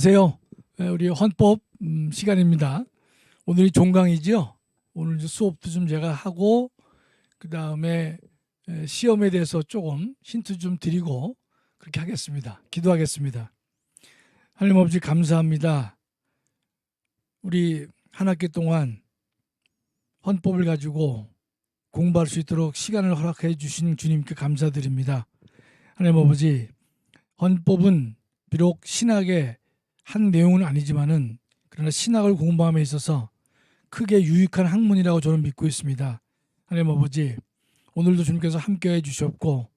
안녕하세요. 우리 헌법 시간입니다. 오늘이 종강이죠. 오늘 수업도 좀 제가 하고 그 다음에 시험에 대해서 조금 힌트 좀 드리고 그렇게 하겠습니다. 기도하겠습니다. 하나님 아버지 감사합니다. 우리 한 학기 동안 헌법을 가지고 공부할 수 있도록 시간을 허락해 주신 주님께 감사드립니다. 하나님 아버지, 헌법은 비록 신학의 한 내용은 아니지만은 그러나 신학을 공부함에 있어서 크게 유익한 학문이라고 저는 믿고 있습니다. 하나님 아버지, 오늘도 주님께서 함께해 주셨고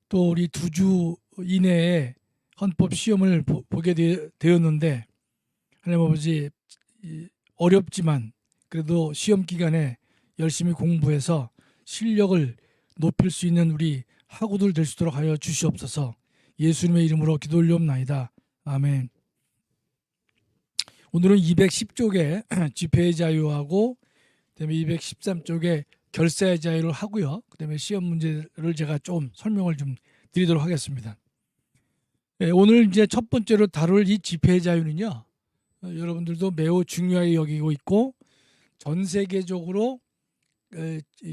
또 우리 2주 이내에 헌법 시험을 보게 되었는데 하나님 아버지, 어렵지만 그래도 시험 기간에 열심히 공부해서 실력을 높일 수 있는 우리 학우들 될 수 있도록 하여 주시옵소서. 예수님의 이름으로 기도 올리옵나이다. 아멘. 오늘은 210쪽에 집회의 자유하고 그다음에 213쪽에 결사의 자유를 하고요. 그다음에 시험 문제를 제가 좀 설명을 좀 드리도록 하겠습니다. 오늘 이제 첫 번째로 다룰 이 집회의 자유는요. 여러분들도 매우 중요하게 여기고 있고 전 세계적으로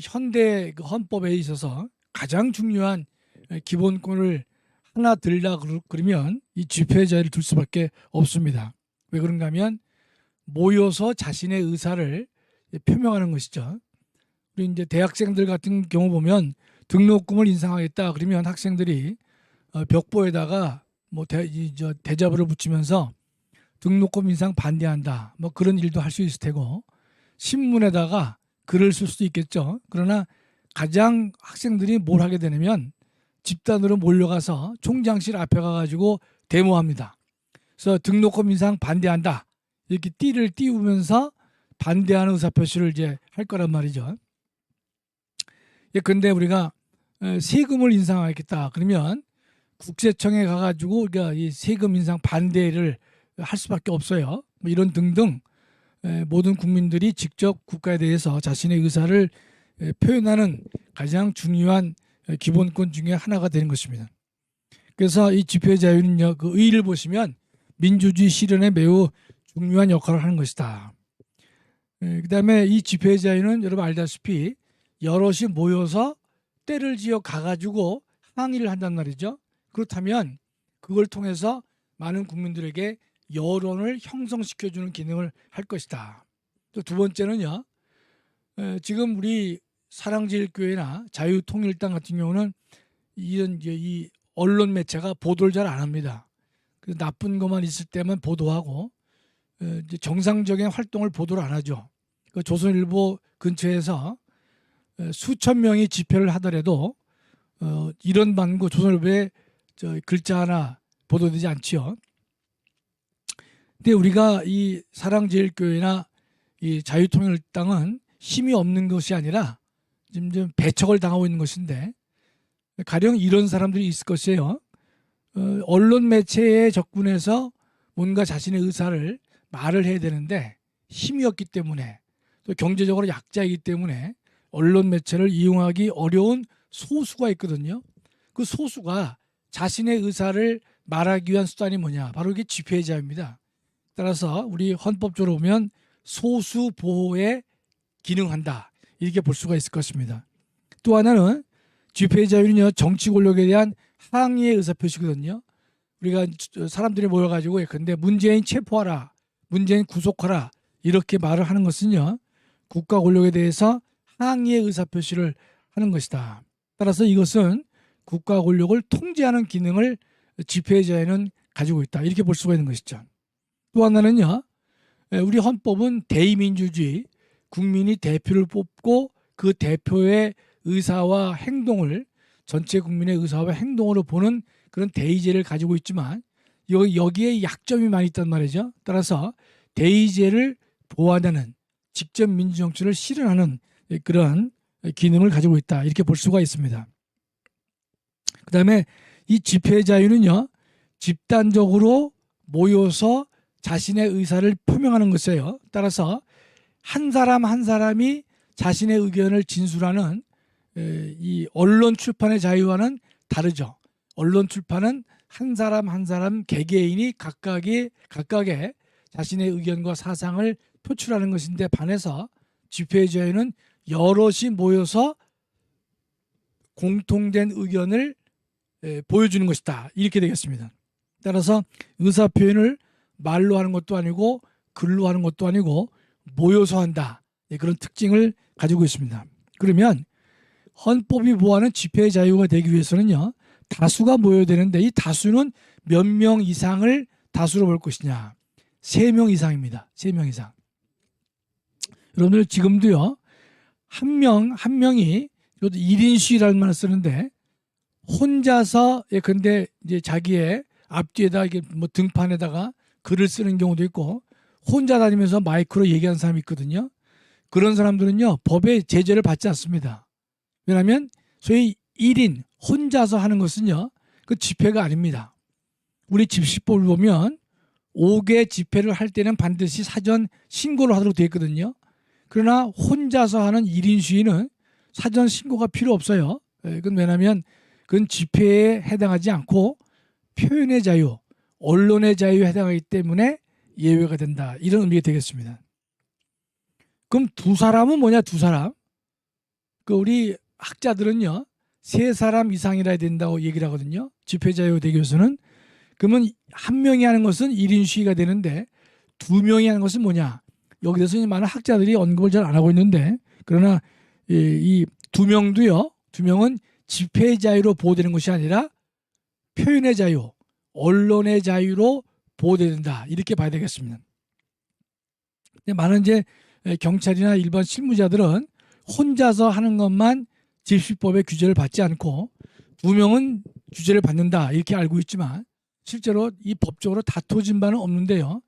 현대 헌법에 있어서 가장 중요한 기본권을 하나 들라 그러면 이 집회의 자유를 둘 수밖에 없습니다. 왜 그런가 하면 모여서 자신의 의사를 표명하는 것이죠. 우리 이제 대학생들 같은 경우 보면 등록금을 인상하겠다 그러면 학생들이 벽보에다가 뭐 대자보를 붙이면서 등록금 인상 반대한다 뭐 그런 일도 할 수 있을 테고 신문에다가 글을 쓸 수도 있겠죠. 그러나 가장 학생들이 뭘 하게 되냐면 집단으로 몰려가서 총장실 앞에 가가지고 데모합니다. 그래서 등록금 인상 반대한다 이렇게 띠를 띄우면서 반대하는 의사표시를 이제 할 거란 말이죠. 근데 우리가 세금을 인상하겠다 그러면 국세청에 가가지고 우리가 이 세금 인상 반대를 할 수밖에 없어요. 뭐 이런 등등 모든 국민들이 직접 국가에 대해서 자신의 의사를 표현하는 가장 중요한 기본권 중에 하나가 되는 것입니다. 그래서 이 집회 자유는요, 그 의의를 보시면 민주주의 실현에 매우 중요한 역할을 하는 것이다. 그 다음에 이 집회 자유는 여러분 알다시피 여럿이 모여서 때를 지어 가가지고 항의를 한단 말이죠. 그렇다면 그걸 통해서 많은 국민들에게 여론을 형성시켜주는 기능을 할 것이다. 또 두 번째는요, 지금 우리 사랑제일교회나 자유통일당 같은 경우는 이런 이 언론 매체가 보도를 잘 안 합니다. 나쁜 것만 있을 때만 보도하고 이제 정상적인 활동을 보도를 안 하죠. 그 조선일보 근처에서 수천 명이 집회를 하더라도 이런 반구 조선일보에 글자 하나 보도되지 않지요. 근데 우리가 이 사랑제일교회나 이 자유통일당은 힘이 없는 것이 아니라 지금 배척을 당하고 있는 것인데 가령 이런 사람들이 있을 것이에요. 언론 매체에 접근해서 뭔가 자신의 의사를 말을 해야 되는데 힘이 없기 때문에 또 경제적으로 약자이기 때문에 언론 매체를 이용하기 어려운 소수가 있거든요. 그 소수가 자신의 의사를 말하기 위한 수단이 뭐냐? 바로 이게 집회의 자유입니다. 따라서 우리 헌법적으로 보면 소수 보호에 기능한다. 이렇게 볼 수가 있을 것입니다. 또 하나는 집회의 자유는요, 정치 권력에 대한 항의의 의사표시거든요. 우리가 사람들이 모여가지고 근데 문재인 체포하라, 문재인 구속하라 이렇게 말을 하는 것은요, 국가 권력에 대해서 항의의 의사표시를 하는 것이다. 따라서 이것은 국가 권력을 통제하는 기능을 집회의 자유는 가지고 있다. 이렇게 볼 수가 있는 것이죠. 또 하나는요, 우리 헌법은 대의민주주의, 국민이 대표를 뽑고 그 대표의 의사와 행동을 전체 국민의 의사와 행동으로 보는 그런 대의제를 가지고 있지만 여기에 약점이 많이 있단 말이죠. 따라서 대의제를 보완하는 직접 민주정치를 실현하는 그런 기능을 가지고 있다. 이렇게 볼 수가 있습니다. 그 다음에 이 집회 자유는요, 집단적으로 모여서 자신의 의사를 표명하는 것이에요. 따라서 한 사람 한 사람이 자신의 의견을 진술하는 이 언론 출판의 자유와는 다르죠. 언론 출판은 한 사람 한 사람 개개인이 각각의 자신의 의견과 사상을 표출하는 것인데 반해서 집회의 자유는 여럿이 모여서 공통된 의견을 보여주는 것이다. 이렇게 되겠습니다. 따라서 의사표현을 말로 하는 것도 아니고 글로 하는 것도 아니고 모여서 한다. 그런 특징을 가지고 있습니다. 그러면 헌법이 보호하는 집회의 자유가 되기 위해서는요. 다수가 모여야 되는데 이 다수는 몇 명 이상을 다수로 볼 것이냐. 3명 이상입니다. 3명 이상. 여러분들 지금도요. 한 명이 1인 시위라는 말을 쓰는데 혼자서 근데 이제 자기의 앞뒤에다 이게 뭐 등판에다가 글을 쓰는 경우도 있고 혼자 다니면서 마이크로 얘기하는 사람이 있거든요. 그런 사람들은요. 법의 제재를 받지 않습니다. 왜냐하면 소위 1인 혼자서 하는 것은요. 그 집회가 아닙니다. 우리 집시법을 보면 5개 집회를 할 때는 반드시 사전 신고를 하도록 되어 있거든요. 그러나 혼자서 하는 1인 시위는 사전 신고가 필요 없어요. 그건 왜냐하면 그건 집회에 해당하지 않고 표현의 자유, 언론의 자유에 해당하기 때문에 예외가 된다. 이런 의미가 되겠습니다. 그럼 두 사람은 뭐냐? 두 사람. 그 우리 학자들은요. 3사람 이상이라 해야 된다고 얘기를 하거든요. 집회 자유 되기 위해서는. 그러면 한 명이 하는 것은 1인 시위가 되는데 2명이 하는 것은 뭐냐? 여기 대해서 많은 학자들이 언급을 잘 안 하고 있는데 그러나 이 2명도요. 2명은 집회의 자유로 보호되는 것이 아니라 표현의 자유, 언론의 자유로 보호된다. 이렇게 봐야 되겠습니다. 많은 이제 경찰이나 일반 실무자들은 혼자서 하는 것만 집시법의 규제를 받지 않고 2명은 규제를 받는다. 이렇게 알고 있지만 실제로 이 법적으로 다투어진 바는 없는데요.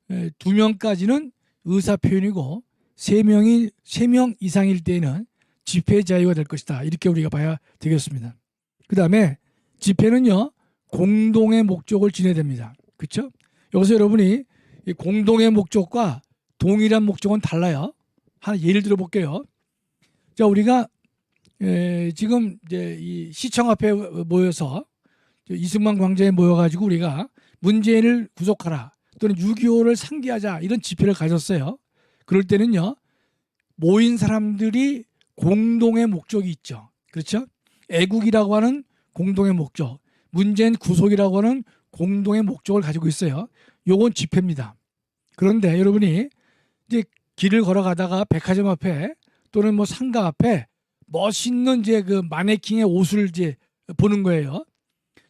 2명까지는 의사표현이고 3명 이상일 때에는 집회 자유가 될 것이다. 이렇게 우리가 봐야 되겠습니다. 그 다음에 집회는요. 공동의 목적을 지녀야 됩니다. 그렇죠? 여기서 여러분이 이 공동의 목적과 동일한 목적은 달라요. 하나 예를 들어 볼게요. 자, 우리가 지금 이제 이 시청 앞에 모여서 이승만 광장에 모여가지고 우리가 문재인을 구속하라 또는 6.25를 상기하자 이런 집회를 가졌어요. 그럴 때는요. 모인 사람들이 공동의 목적이 있죠. 그렇죠? 애국이라고 하는 공동의 목적, 문재인 구속이라고 하는 공동의 목적을 가지고 있어요. 요건 집회입니다. 그런데 여러분이 이제 길을 걸어가다가 백화점 앞에 또는 뭐 상가 앞에 멋있는 이제 그 마네킹의 옷을 이제 보는 거예요.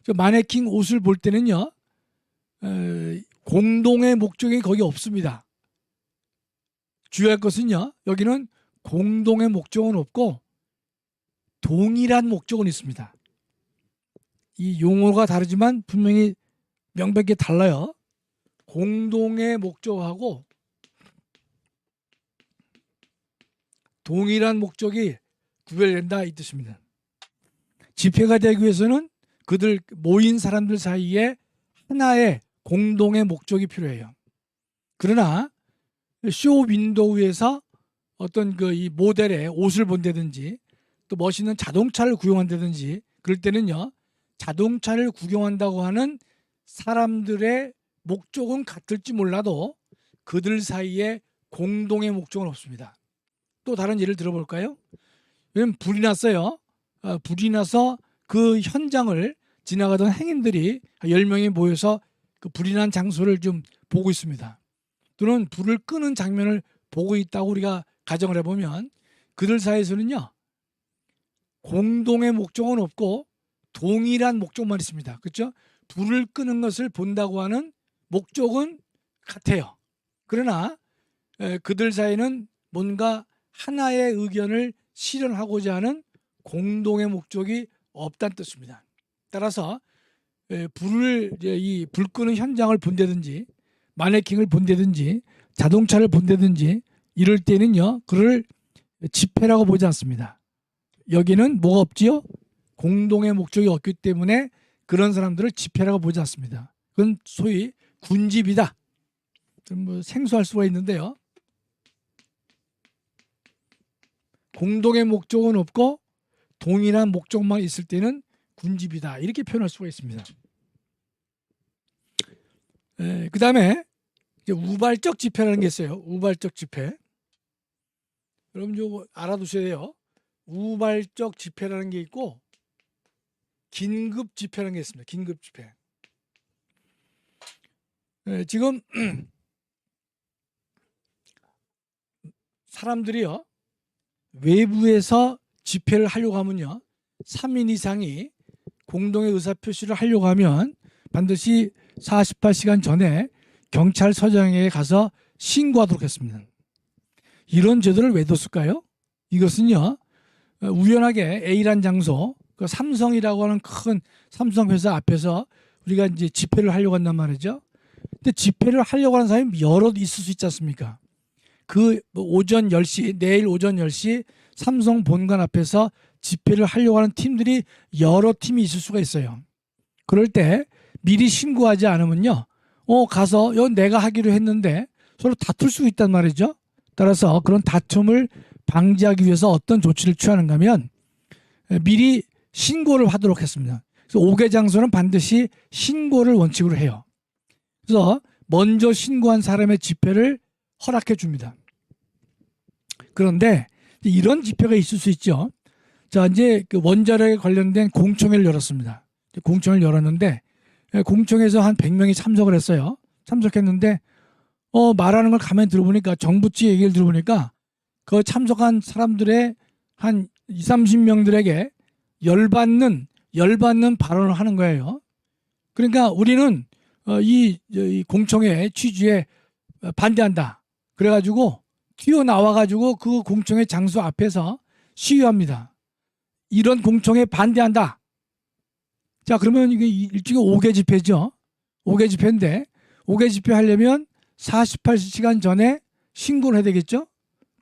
저 마네킹 옷을 볼 때는요, 공동의 목적이 거기 없습니다. 주의할 것은요, 여기는 공동의 목적은 없고 동일한 목적은 있습니다. 이 용어가 다르지만 분명히 명백히 달라요. 공동의 목적하고 동일한 목적이 구별된다 이 뜻입니다. 집회가 되기 위해서는 그들 모인 사람들 사이에 하나의 공동의 목적이 필요해요. 그러나 쇼 윈도우에서 어떤 그 이 모델의 옷을 본다든지 또 멋있는 자동차를 구경한다든지 그럴 때는요. 자동차를 구경한다고 하는 사람들의 목적은 같을지 몰라도 그들 사이에 공동의 목적은 없습니다. 또 다른 예를 들어볼까요? 왜냐면 불이 났어요. 불이 나서 그 현장을 지나가던 행인들이 10명이 모여서 그 불이 난 장소를 좀 보고 있습니다. 또는 불을 끄는 장면을 보고 있다고 우리가 가정을 해보면 그들 사이에서는요. 공동의 목적은 없고 동일한 목적만 있습니다. 그렇죠? 불을 끄는 것을 본다고 하는 목적은 같아요. 그러나 그들 사이에는 뭔가 하나의 의견을 실현하고자 하는 공동의 목적이 없다는 뜻입니다. 따라서 이 불 끄는 현장을 본다든지 마네킹을 본다든지 자동차를 본다든지 이럴 때는요. 그를 집회라고 보지 않습니다. 여기는 뭐가 없지요? 공동의 목적이 없기 때문에 그런 사람들을 집회라고 보지 않습니다. 그건 소위 군집이다. 좀 뭐 생소할 수가 있는데요. 공동의 목적은 없고 동일한 목적만 있을 때는 군집이다. 이렇게 표현할 수가 있습니다. 그다음에 이제 우발적 집회라는 게 있어요. 우발적 집회. 여러분 좀 알아두셔야 돼요. 우발적 집회라는 게 있고 긴급 집회라는 게 있습니다. 긴급 집회. 지금 사람들이요, 외부에서 집회를 하려고 하면요, 3인 이상이 공동의 의사표시를 하려고 하면 반드시 48시간 전에 경찰서장에 가서 신고하도록 했습니다. 이런 제도를 왜 뒀을까요? 이것은요, 우연하게 A란 장소, 그 삼성이라고 하는 큰 삼성 회사 앞에서 우리가 이제 집회를 하려고 한단 말이죠. 근데 집회를 하려고 하는 사람이 여럿 있을 수 있지 않습니까? 그 오전 10시, 내일 오전 10시 삼성 본관 앞에서 집회를 하려고 하는 팀들이 여러 팀이 있을 수가 있어요. 그럴 때 미리 신고하지 않으면요, 가서 내가 하기로 했는데 서로 다툴 수 있단 말이죠. 따라서 그런 다툼을 방지하기 위해서 어떤 조치를 취하는가 하면 미리 신고를 하도록 했습니다. 그래서 5개 장소는 반드시 신고를 원칙으로 해요. 그래서 먼저 신고한 사람의 집회를 허락해 줍니다. 그런데 이런 집회가 있을 수 있죠. 자, 이제 그 원자력에 관련된 공청회를 열었습니다. 공청회를 열었는데 공청회에서 한 100명이 참석을 했어요. 참석했는데 말하는 걸 가만히 들어보니까, 정부 측 얘기를 들어보니까 그 참석한 사람들의 한 20, 30명들에게 열받는 발언을 하는 거예요. 그러니까 우리는 이 공청회 취지에 반대한다. 그래가지고 튀어나와가지고 그 공청회 장소 앞에서 시위합니다. 이런 공청회 반대한다. 자, 그러면 이게 일종의 5개 집회죠. 5개 집회인데 5개 집회 하려면 48시간 전에 신고를 해야 되겠죠.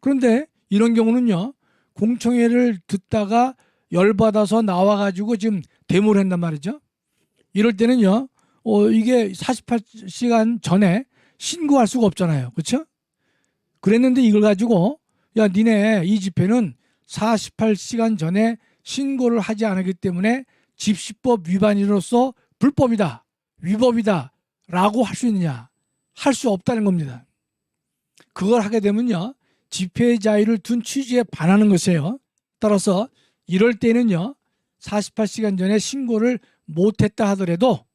그런데 이런 경우는요, 공청회를 듣다가 열받아서 나와가지고 지금 데모를 한단 말이죠. 이럴 때는요, 이게 48시간 전에 신고할 수가 없잖아요. 그렇죠? 그랬는데 이걸 가지고 야, 니네 이 집회는 48시간 전에 신고를 하지 않았기 때문에 집시법 위반으로서 불법이다, 위법이다 라고 할 수 있느냐? 할 수 없다는 겁니다. 그걸 하게 되면요, 집회 자유를 둔 취지에 반하는 것이에요. 따라서 이럴 때는요, 48시간 전에 신고를 못했다 하더라도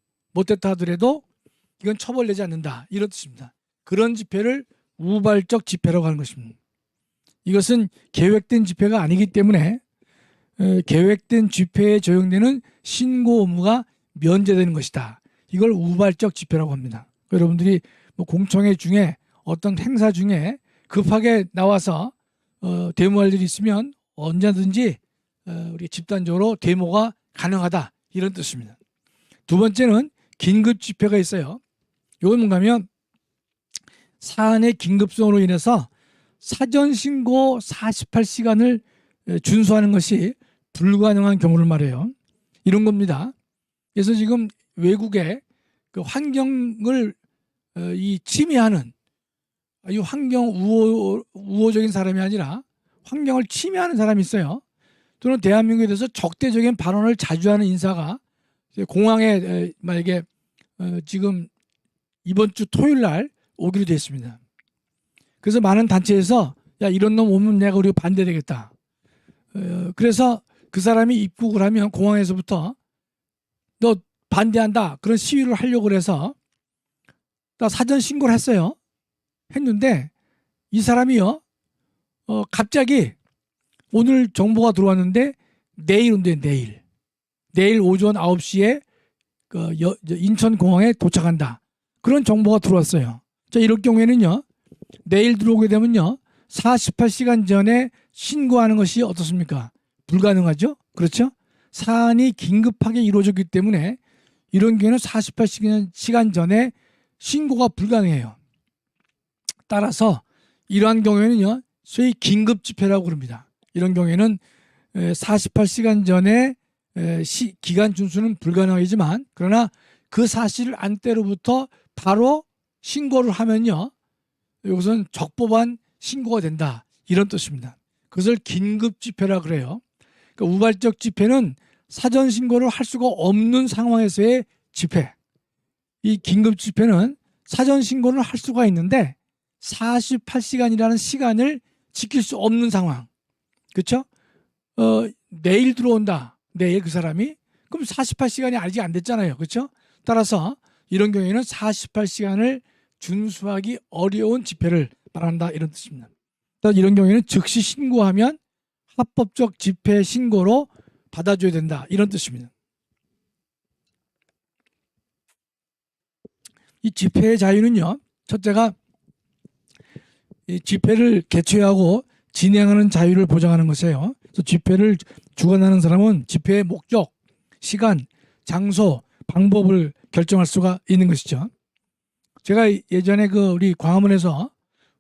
이건 처벌되지 않는다, 이런 뜻입니다. 그런 집회를 우발적 집회라고 하는 것입니다. 이것은 계획된 집회가 아니기 때문에 계획된 집회에 적용되는 신고 의무가 면제되는 것이다. 이걸 우발적 집회라고 합니다. 여러분들이 뭐 공청회 중에 어떤 행사 중에 급하게 나와서 데모할 일이 있으면 언제든지 우리 집단적으로 데모가 가능하다, 이런 뜻입니다. 두 번째는 긴급 집회가 있어요. 이건 뭔가 하면 사안의 긴급성으로 인해서 사전 신고 48시간을 준수하는 것이 불가능한 경우를 말해요. 이런 겁니다. 그래서 지금 외국의 그 환경을 침해하는, 이 환경 우호적인 사람이 아니라 환경을 침해하는 사람이 있어요. 또는 대한민국에 대해서 적대적인 발언을 자주 하는 인사가 공항에 만약에 지금 이번 주 토요일 날 오기로 됐습니다. 그래서 많은 단체에서 야, 이런 놈 오면 내가 우리가 반대되겠다. 그래서 그 사람이 입국을 하면 공항에서부터 너 반대한다, 그런 시위를 하려고 해서 나 사전 신고를 했어요. 했는데 이 사람이요, 갑자기 오늘 정보가 들어왔는데 내일 온대. 내일 오전 9시에 인천공항에 도착한다, 그런 정보가 들어왔어요. 자, 이럴 경우에는요, 내일 들어오게 되면요, 48시간 전에 신고하는 것이 어떻습니까? 불가능하죠? 그렇죠? 사안이 긴급하게 이루어졌기 때문에 이런 경우는 48시간 전에 신고가 불가능해요. 따라서 이러한 경우에는요, 소위 긴급 집회라고 그럽니다. 이런 경우에는 48시간 전에 기간 준수는 불가능하지만, 그러나 그 사실을 안 때로부터 바로 신고를 하면요, 이것은 적법한 신고가 된다, 이런 뜻입니다. 그것을 긴급 집회라 그래요. 그러니까 우발적 집회는 사전 신고를 할 수가 없는 상황에서의 집회. 이 긴급 집회는 사전 신고를 할 수가 있는데 48시간이라는 시간을 지킬 수 없는 상황. 그렇죠? 내일 들어온다. 내일 그 사람이. 그럼 48시간이 아직 안 됐잖아요. 그렇죠? 따라서 이런 경우에는 48시간을 준수하기 어려운 집회를 말한다. 이런 뜻입니다. 이런 경우에는 즉시 신고하면 합법적 집회 신고로 받아줘야 된다. 이런 뜻입니다. 이 집회의 자유는요. 첫째가 이 집회를 개최하고 진행하는 자유를 보장하는 것이에요. 그래서 집회를 주관하는 사람은 집회의 목적, 시간, 장소, 방법을 결정할 수가 있는 것이죠. 제가 예전에 우리 광화문에서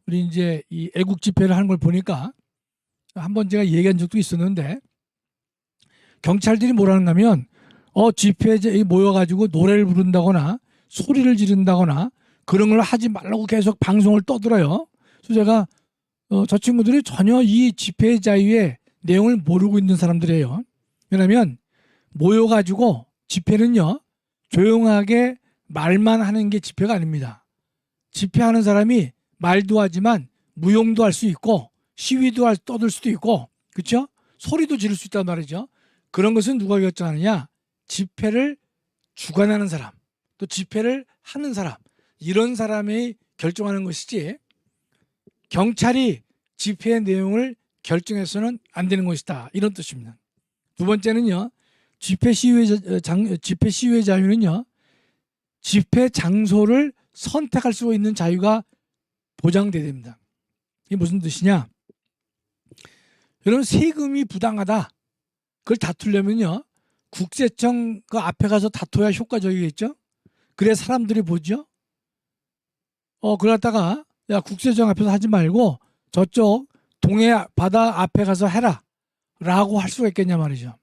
우리 이제 이 애국 집회를 하는 걸 보니까 한번 제가 얘기한 적도 있었는데 경찰들이 뭐라는가 하면 집회에 모여가지고 노래를 부른다거나 소리를 지른다거나 그런 걸 하지 말라고 계속 방송을 떠들어요. 그래서 제가 저 친구들이 전혀 이 집회 자유의 내용을 모르고 있는 사람들이에요. 왜냐하면 모여가지고 집회는요 조용하게 말만 하는 게 집회가 아닙니다. 집회하는 사람이 말도 하지만 무용도 할 수 있고 시위도 떠들 수도 있고 그렇죠? 소리도 지를 수 있단 말이죠. 그런 것은 누가 결정하느냐? 집회를 주관하는 사람, 또 집회를 하는 사람, 이런 사람이 결정하는 것이지 경찰이 집회의 내용을 결정해서는 안 되는 것이다. 이런 뜻입니다. 두 번째는요. 집회 시위의 자유는요. 집회 장소를 선택할 수 있는 자유가 보장돼야 됩니다. 이게 무슨 뜻이냐? 여러분 세금이 부당하다. 그걸 다투려면요. 국세청 그 앞에 가서 다퉈야 효과적이겠죠? 그래 사람들이 보죠. 그러다가 야 국세청 앞에서 하지 말고 저쪽 동해 바다 앞에 가서 해라 라고 할 수가 있겠냐 말이죠.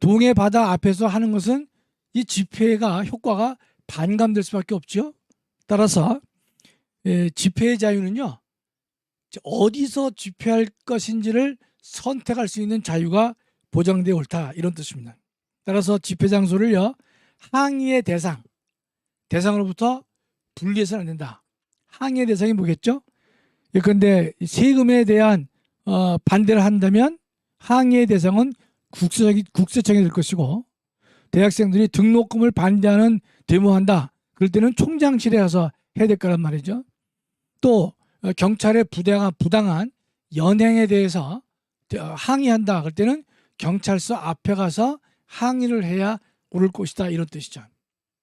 동해 바다 앞에서 하는 것은 이 집회가 효과가 반감될 수밖에 없죠. 따라서 집회의 자유는요. 어디서 집회할 것인지를 선택할 수 있는 자유가 보장되어 옳다. 이런 뜻입니다. 따라서 집회 장소를요. 항의의 대상으로부터 분리해서는 안 된다. 항의의 대상이 뭐겠죠? 예컨대 세금에 대한 반대를 한다면 항의의 대상은 국세청이 될 것이고 대학생들이 등록금을 반대하는 데모한다. 그럴 때는 총장실에 가서 해야 될 거란 말이죠. 또 경찰의 부당한 연행에 대해서 항의한다. 그럴 때는 경찰서 앞에 가서 항의를 해야 옳을 것이다. 이런 뜻이죠.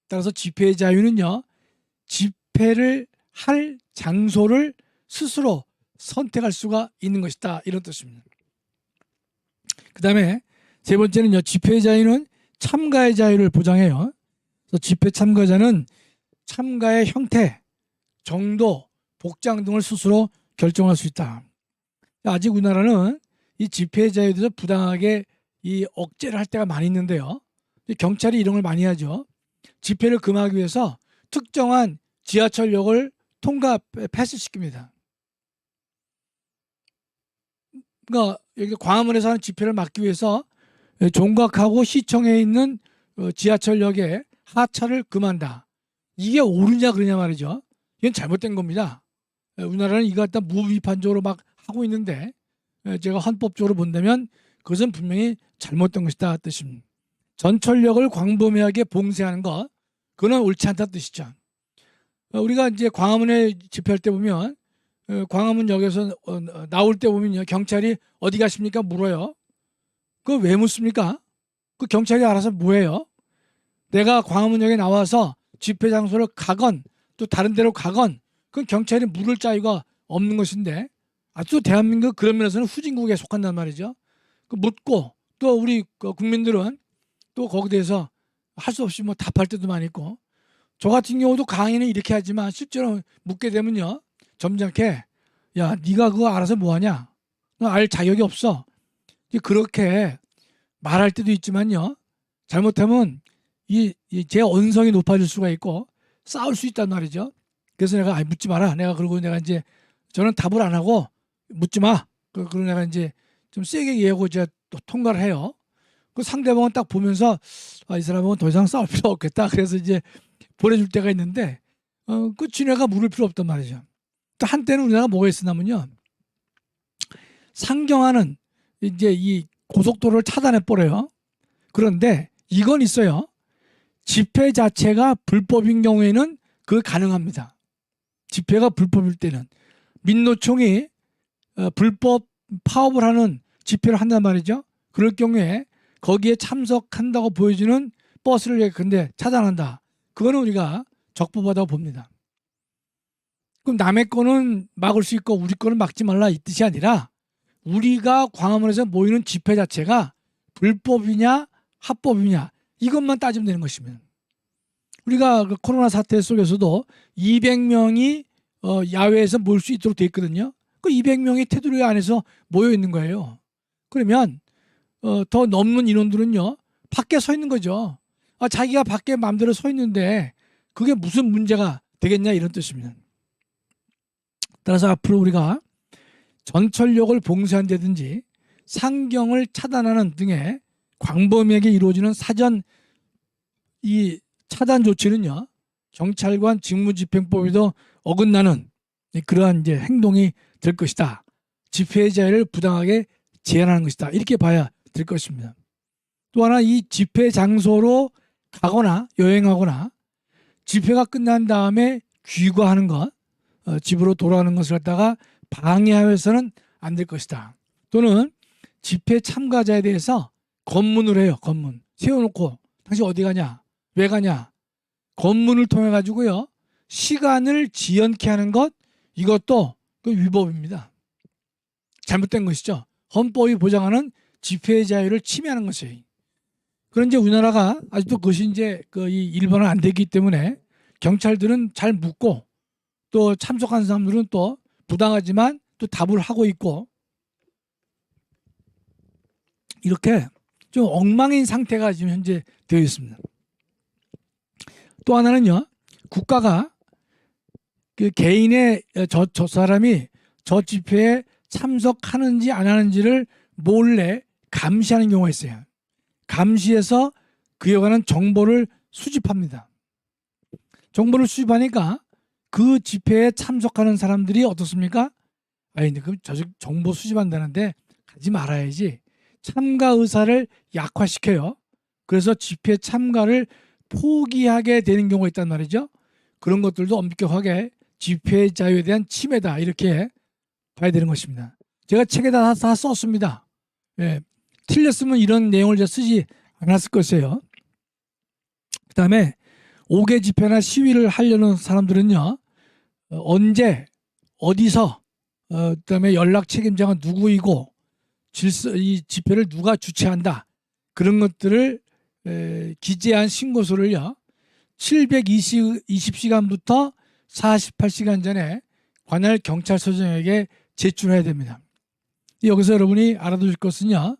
따라서 집회의 자유는요. 집회를 할 장소를 스스로 선택할 수가 있는 것이다. 이런 뜻입니다. 그 다음에 세 번째는요. 집회의 자유는 참가의 자유를 보장해요. 그래서 집회 참가자는 참가의 형태, 정도, 복장 등을 스스로 결정할 수 있다. 아직 우리나라는 이 집회의 자유에 대해서 부당하게 이 억제를 할 때가 많이 있는데요. 경찰이 이런 걸 많이 하죠. 집회를 금하기 위해서 특정한 지하철역을 패스시킵니다. 그러니까 여기 광화문에서 하는 집회를 막기 위해서 종각하고 시청에 있는 지하철역에 하차를 금한다. 이게 옳으냐 그러냐 말이죠. 이건 잘못된 겁니다. 우리나라는 이거 갖다 무비판적으로 막 하고 있는데 제가 헌법적으로 본다면 그것은 분명히 잘못된 것이다 뜻입니다. 전철역을 광범위하게 봉쇄하는 것 그건 옳지 않다 뜻이죠. 우리가 이제 광화문에 집회할 때 보면 광화문역에서 나올 때 보면요 경찰이 어디 가십니까 물어요. 그거 왜 묻습니까? 그 경찰이 알아서 뭐해요? 내가 광화문역에 나와서 집회 장소를 가건 또 다른 데로 가건 그건 경찰이 물을 자유가 없는 것인데 또 대한민국 그런 면에서는 후진국에 속한단 말이죠. 그 묻고 또 우리 국민들은 또 거기에 대해서 할 수 없이 뭐 답할 때도 많이 있고 저 같은 경우도 강의는 이렇게 하지만 실제로 묻게 되면요 점잖게 야 네가 그거 알아서 뭐하냐 너 알 자격이 없어 그렇게 말할 때도 있지만요 잘못하면 제 언성이 높아질 수가 있고 싸울 수 있단 말이죠. 그래서 내가 묻지 마라 내가 그러고 내가 이제 저는 답을 안 하고 묻지 마 그러고 내가 이제 좀 세게 얘기하고 이제 또 통과를 해요. 그 상대방은 딱 보면서 이 사람은 더 이상 싸울 필요 없겠다. 그래서 이제 보내줄 때가 있는데 그 진해가 물을 필요 없단 말이죠. 또 한때는 우리나라가 뭐가 있었냐면요. 상경하는 이제 이 고속도로를 차단해 버려요. 그런데 이건 있어요. 집회 자체가 불법인 경우에는 그거 가능합니다. 집회가 불법일 때는 민노총이 불법 파업을 하는 집회를 한단 말이죠. 그럴 경우에 거기에 참석한다고 보여주는 버스를 근데 차단한다. 그거는 우리가 적법하다고 봅니다. 그럼 남의 거는 막을 수 있고 우리 거는 막지 말라 이 뜻이 아니라 우리가 광화문에서 모이는 집회 자체가 불법이냐 합법이냐 이것만 따지면 되는 것입니다. 우리가 그 코로나 사태 속에서도 200명이 야외에서 모일 수 있도록 돼 있거든요. 그 200명이 테두리 안에서 모여 있는 거예요. 그러면 더 넘는 인원들은요 밖에 서 있는 거죠. 자기가 밖에 마음대로 서 있는데 그게 무슨 문제가 되겠냐 이런 뜻입니다. 따라서 앞으로 우리가 전철역을 봉쇄한다든지 상경을 차단하는 등의 광범위하게 이루어지는 사전 이 차단 조치는요 경찰관 직무집행법에도 어긋나는 그러한 이제 행동이 될 것이다. 집회 자유를 부당하게 제한하는 것이다. 이렇게 봐야 될 것입니다. 또 하나 이 집회 장소로 가거나 여행하거나 집회가 끝난 다음에 귀가하는 것, 집으로 돌아가는 것을 갖다가 방해하여서는 안 될 것이다. 또는 집회 참가자에 대해서 검문을 해요. 검문. 세워놓고 당신 어디 가냐? 왜 가냐? 검문을 통해 가지고요. 시간을 지연케 하는 것 이것도 그 위법입니다. 잘못된 것이죠. 헌법이 보장하는 집회 자유를 침해하는 것이에요. 그런데 우리나라가 아직도 그것이 이제 이 일반화 안 되기 때문에 경찰들은 잘 묻고 또 참석한 사람들은 또 부당하지만 또 답을 하고 있고 이렇게 좀 엉망인 상태가 지금 현재 되어 있습니다. 또 하나는요, 국가가 그 개인의 저 사람이 저 집회에 참석하는지 안 하는지를 몰래 감시하는 경우가 있어요. 감시해서 그에 관한 정보를 수집합니다. 정보를 수집하니까 그 집회에 참석하는 사람들이 어떻습니까? 아니, 그럼 저 정보 수집한다는데 가지 말아야지. 참가 의사를 약화시켜요. 그래서 집회 참가를 포기하게 되는 경우가 있단 말이죠. 그런 것들도 엄격하게 집회 자유에 대한 침해다 이렇게 봐야 되는 것입니다. 제가 책에다 다 썼습니다. 예, 틀렸으면 이런 내용을 제가 쓰지 않았을 것이에요. 그 다음에 5개 집회나 시위를 하려는 사람들은요. 언제 어디서 그다음에 연락 책임자가 누구이고 이 집회를 누가 주최한다 그런 것들을 기재한 신고서를요 720시간부터 48시간 전에 관할 경찰서장에게 제출해야 됩니다. 여기서 여러분이 알아두실 것은요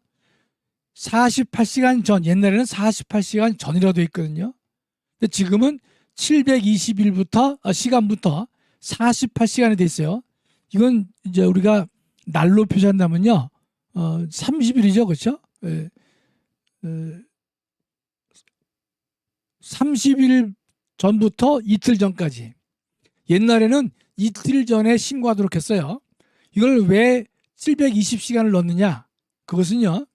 48시간 전, 옛날에는 48시간 전이라고 되어 있거든요. 근데 지금은 720일부터 시간부터 48시간이 돼 있어요. 이건 이제 우리가 날로 표시한다면요 30일이죠, 그렇죠? 30일 전부터 이틀 전까지. 옛날에는 이틀 전에 신고하도록 했어요. 이걸 왜 720시간을 넣느냐? 그것은요.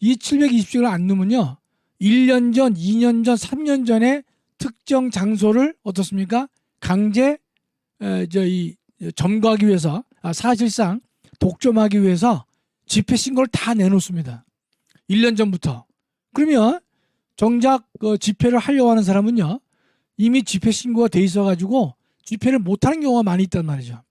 이 720시간을 안 넣으면요. 1년 전, 2년 전, 3년 전에 특정 장소를 어떻습니까? 강제 점거하기 위해서 사실상 독점하기 위해서 집회 신고를 다 내놓습니다. 1년 전부터. 그러면 정작 집회를 하려고 하는 사람은요. 이미 집회 신고가 돼 있어가지고 집회를 못하는 경우가 많이 있단 말이죠.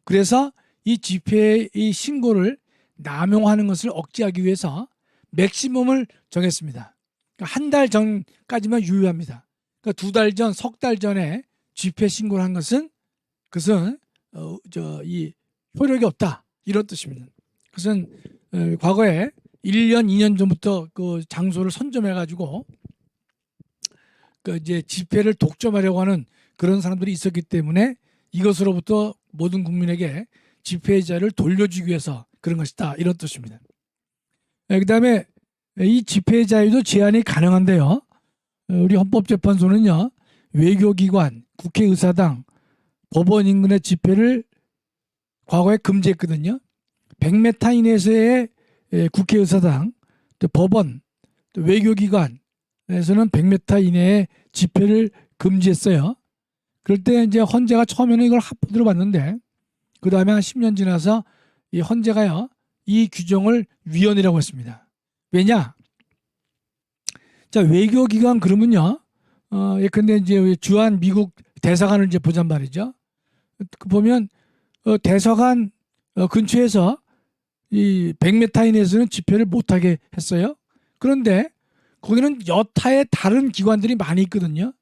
그래서 이 집회의 신고를 남용하는 것을 억제하기 위해서 맥시멈을 정했습니다. 그러니까 한 달 전까지만 유효합니다. 그러니까 2달 전, 석 달 전에 집회 신고를 한 것은 그것은 이 효력이 없다 이런 뜻입니다. 그것은 과거에 1년, 2년 전부터 그 장소를 선점해 가지고 그 이제 집회를 독점하려고 하는 그런 사람들이 있었기 때문에 이것으로부터 모든 국민에게 집회의 자유를 돌려주기 위해서 그런 것이다 이런 뜻입니다. 그다음에 이 집회의 자유도 제한이 가능한데요. 우리 헌법재판소는요 외교기관, 국회의사당, 법원 인근의 집회를 과거에 금지했거든요. 100m 이내에서의 국회의사당, 또 법원, 또 외교기관에서는 100m 이내의 집회를 금지했어요. 그럴 때 이제 헌재가 처음에는 이걸 합법으로 봤는데 그 다음에 한 10년 지나서 이 헌재가요 이 규정을 위헌이라고 했습니다. 왜냐? 자, 외교기관 그러면요. 예컨대 이제 주한 미국 대사관을 이제 보잔 말이죠. 보면 대사관 근처에서 이 100m 이내에서는 집회를 못하게 했어요. 그런데 거기는 여타의 다른 기관들이 많이 있거든요.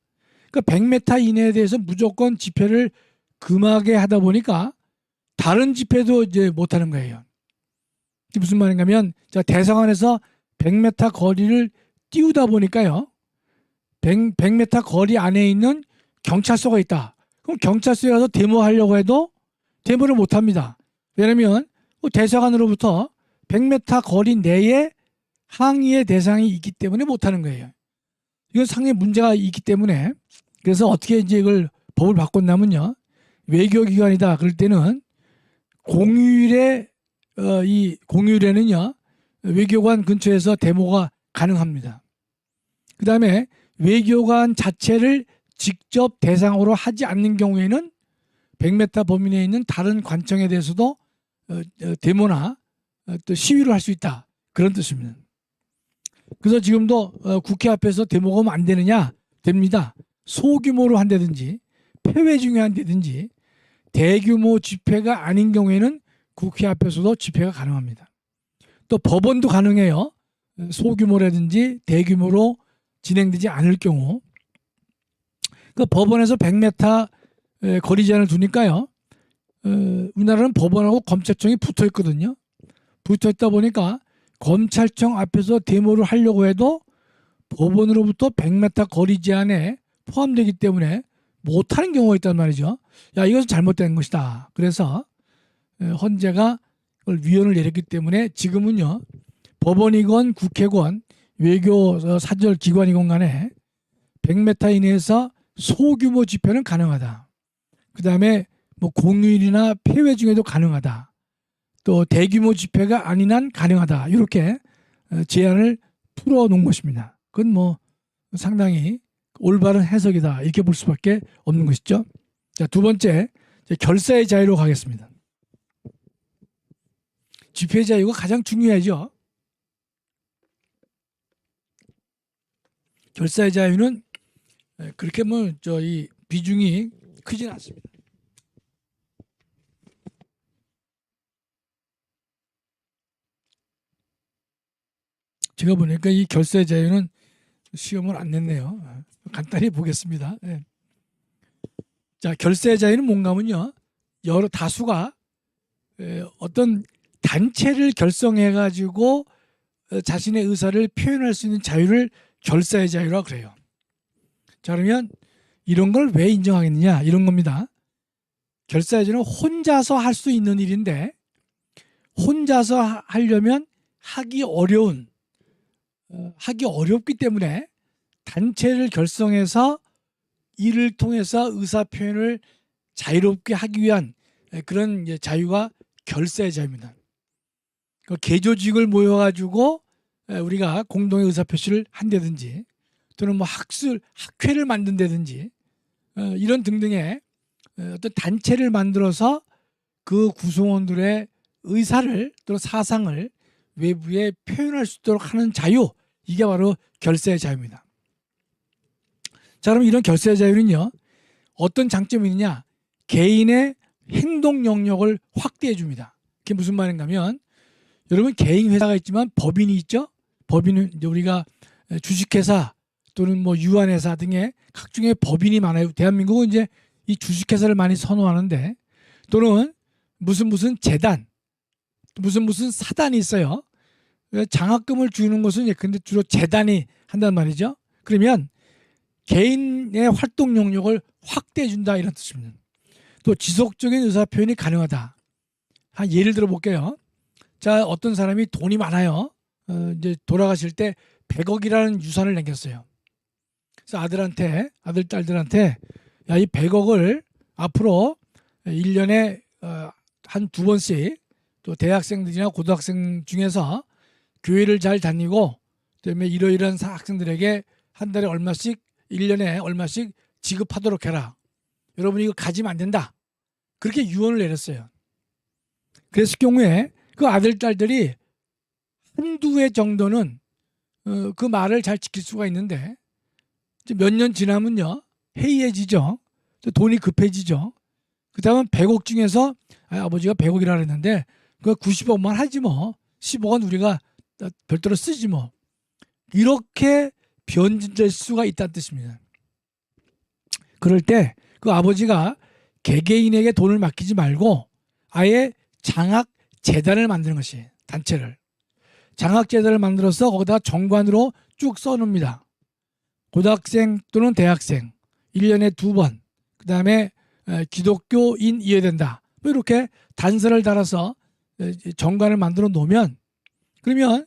그러니까 100m 이내에 대해서 무조건 집회를 금하게 하다 보니까 다른 집회도 이제 못하는 거예요. 이게 무슨 말인가면 자, 대사관에서 100m 거리를 띄우다 보니까요. 100m 거리 안에 있는 경찰서가 있다. 그럼 경찰서에 가서 데모하려고 해도 데모를 못합니다. 왜냐하면 대사관으로부터 100m 거리 내에 항의의 대상이 있기 때문에 못하는 거예요. 이건 상당히 문제가 있기 때문에 그래서 어떻게 이제 이걸 법을 바꿨냐면요. 외교기관이다. 그럴 때는 공휴일에 이 공휴일에는요. 외교관 근처에서 데모가 가능합니다. 그 다음에 외교관 자체를 직접 대상으로 하지 않는 경우에는 100m 범위 내에 있는 다른 관청에 대해서도 데모나 또 시위를 할 수 있다. 그런 뜻입니다. 그래서 지금도 국회 앞에서 데모가 오면 안 되느냐? 됩니다. 소규모로 한다든지 폐회 중에 한다든지 대규모 집회가 아닌 경우에는 국회 앞에서도 집회가 가능합니다. 또 법원도 가능해요. 소규모라든지 대규모로 진행되지 않을 경우 그 법원에서 100m 거리 제한을 두니까요. 우리나라는 법원하고 검찰청이 붙어 있거든요. 붙어 있다 보니까 검찰청 앞에서 데모를 하려고 해도 법원으로부터 100m 거리 제한에 포함되기 때문에 못하는 경우가 있단 말이죠. 야, 이것은 잘못된 것이다. 그래서 헌재가 그걸 위헌을 내렸기 때문에 지금은요. 법원이건 국회건 외교 사절 기관이건 간에 100m 이내에서 소규모 집회는 가능하다. 그 다음에 뭐 공휴일이나 폐회 중에도 가능하다. 또 대규모 집회가 아닌 한 가능하다. 이렇게 제한을 풀어놓은 것입니다. 그건 뭐 상당히 올바른 해석이다. 이렇게 볼 수밖에 없는 것이죠. 자, 두 번째 결사의 자유로 가겠습니다. 집회 자유가 가장 중요하죠. 결사의 자유는 그렇게 뭐 이 비중이 크진 않습니다. 제가 보니까 이 결사의 자유는 시험을 안 냈네요. 간단히 보겠습니다. 네. 자, 결사의 자유는 뭔가면요. 여러 다수가 어떤 단체를 결성해 가지고 자신의 의사를 표현할 수 있는 자유를 결사의 자유라고 그래요. 자, 그러면 이런 걸 왜 인정하겠느냐? 이런 겁니다. 결사의 자유는 혼자서 할 수 있는 일인데 혼자서 하려면 하기 어렵기 때문에 단체를 결성해서 이를 통해서 의사 표현을 자유롭게 하기 위한 그런 자유가 결사의 자유입니다. 개조직을 모여가지고 우리가 공동의 의사 표시를 한다든지 또는 뭐 학회를 만든다든지 이런 등등의 어떤 단체를 만들어서 그 구성원들의 의사를 또는 사상을 외부에 표현할 수 있도록 하는 자유, 이게 바로 결사의 자유입니다. 자, 그럼 이런 결사의 자유는요, 어떤 장점이 있느냐? 개인의 행동 영역을 확대해 줍니다. 그게 무슨 말인가 하면, 여러분 개인 회사가 있지만 법인이 있죠? 법인은 이제 우리가 주식회사 또는 뭐 유한회사 등의 각종의 법인이 많아요. 대한민국은 이제 이 주식회사를 많이 선호하는데, 또는 무슨 재단, 무슨 사단이 있어요. 장학금을 주는 것은 근데 주로 재단이 한단 말이죠. 그러면 개인의 활동 영역을 확대해 준다, 이런 뜻입니다. 또 지속적인 의사 표현이 가능하다. 한 예를 들어 볼게요. 자, 어떤 사람이 돈이 많아요. 이제 돌아가실 때 100억이라는 유산을 남겼어요. 그래서 아들 딸들한테 야, 이 100억을 앞으로 1년에 한 2번씩 또 대학생들이나 고등학생 중에서 교회를 잘 다니고 그다음에 이러이러한 학생들에게 한 달에 얼마씩 1년에 얼마씩 지급하도록 해라. 여러분 이거 가지면 안 된다. 그렇게 유언을 내렸어요. 그랬을 경우에 그 아들 딸들이 한두 해 정도는 그 말을 잘 지킬 수가 있는데 몇 년 지나면요 해이해지죠. 돈이 급해지죠. 그 다음은 100억 중에서 아버지가 100억이라 그랬는데 그 90억만 하지 뭐 10억은 우리가 별도로 쓰지 뭐 이렇게 변질될 수가 있다는 뜻입니다. 그럴 때 그 아버지가 개개인에게 돈을 맡기지 말고 아예 장학재단을 만드는 것이 단체를 장학재단을 만들어서 거기다 정관으로 쭉 써놓습니다. 고등학생 또는 대학생 1년에 2번 그 다음에 기독교인 이해된다 뭐 이렇게 단서를 달아서 정관을 만들어 놓으면 그러면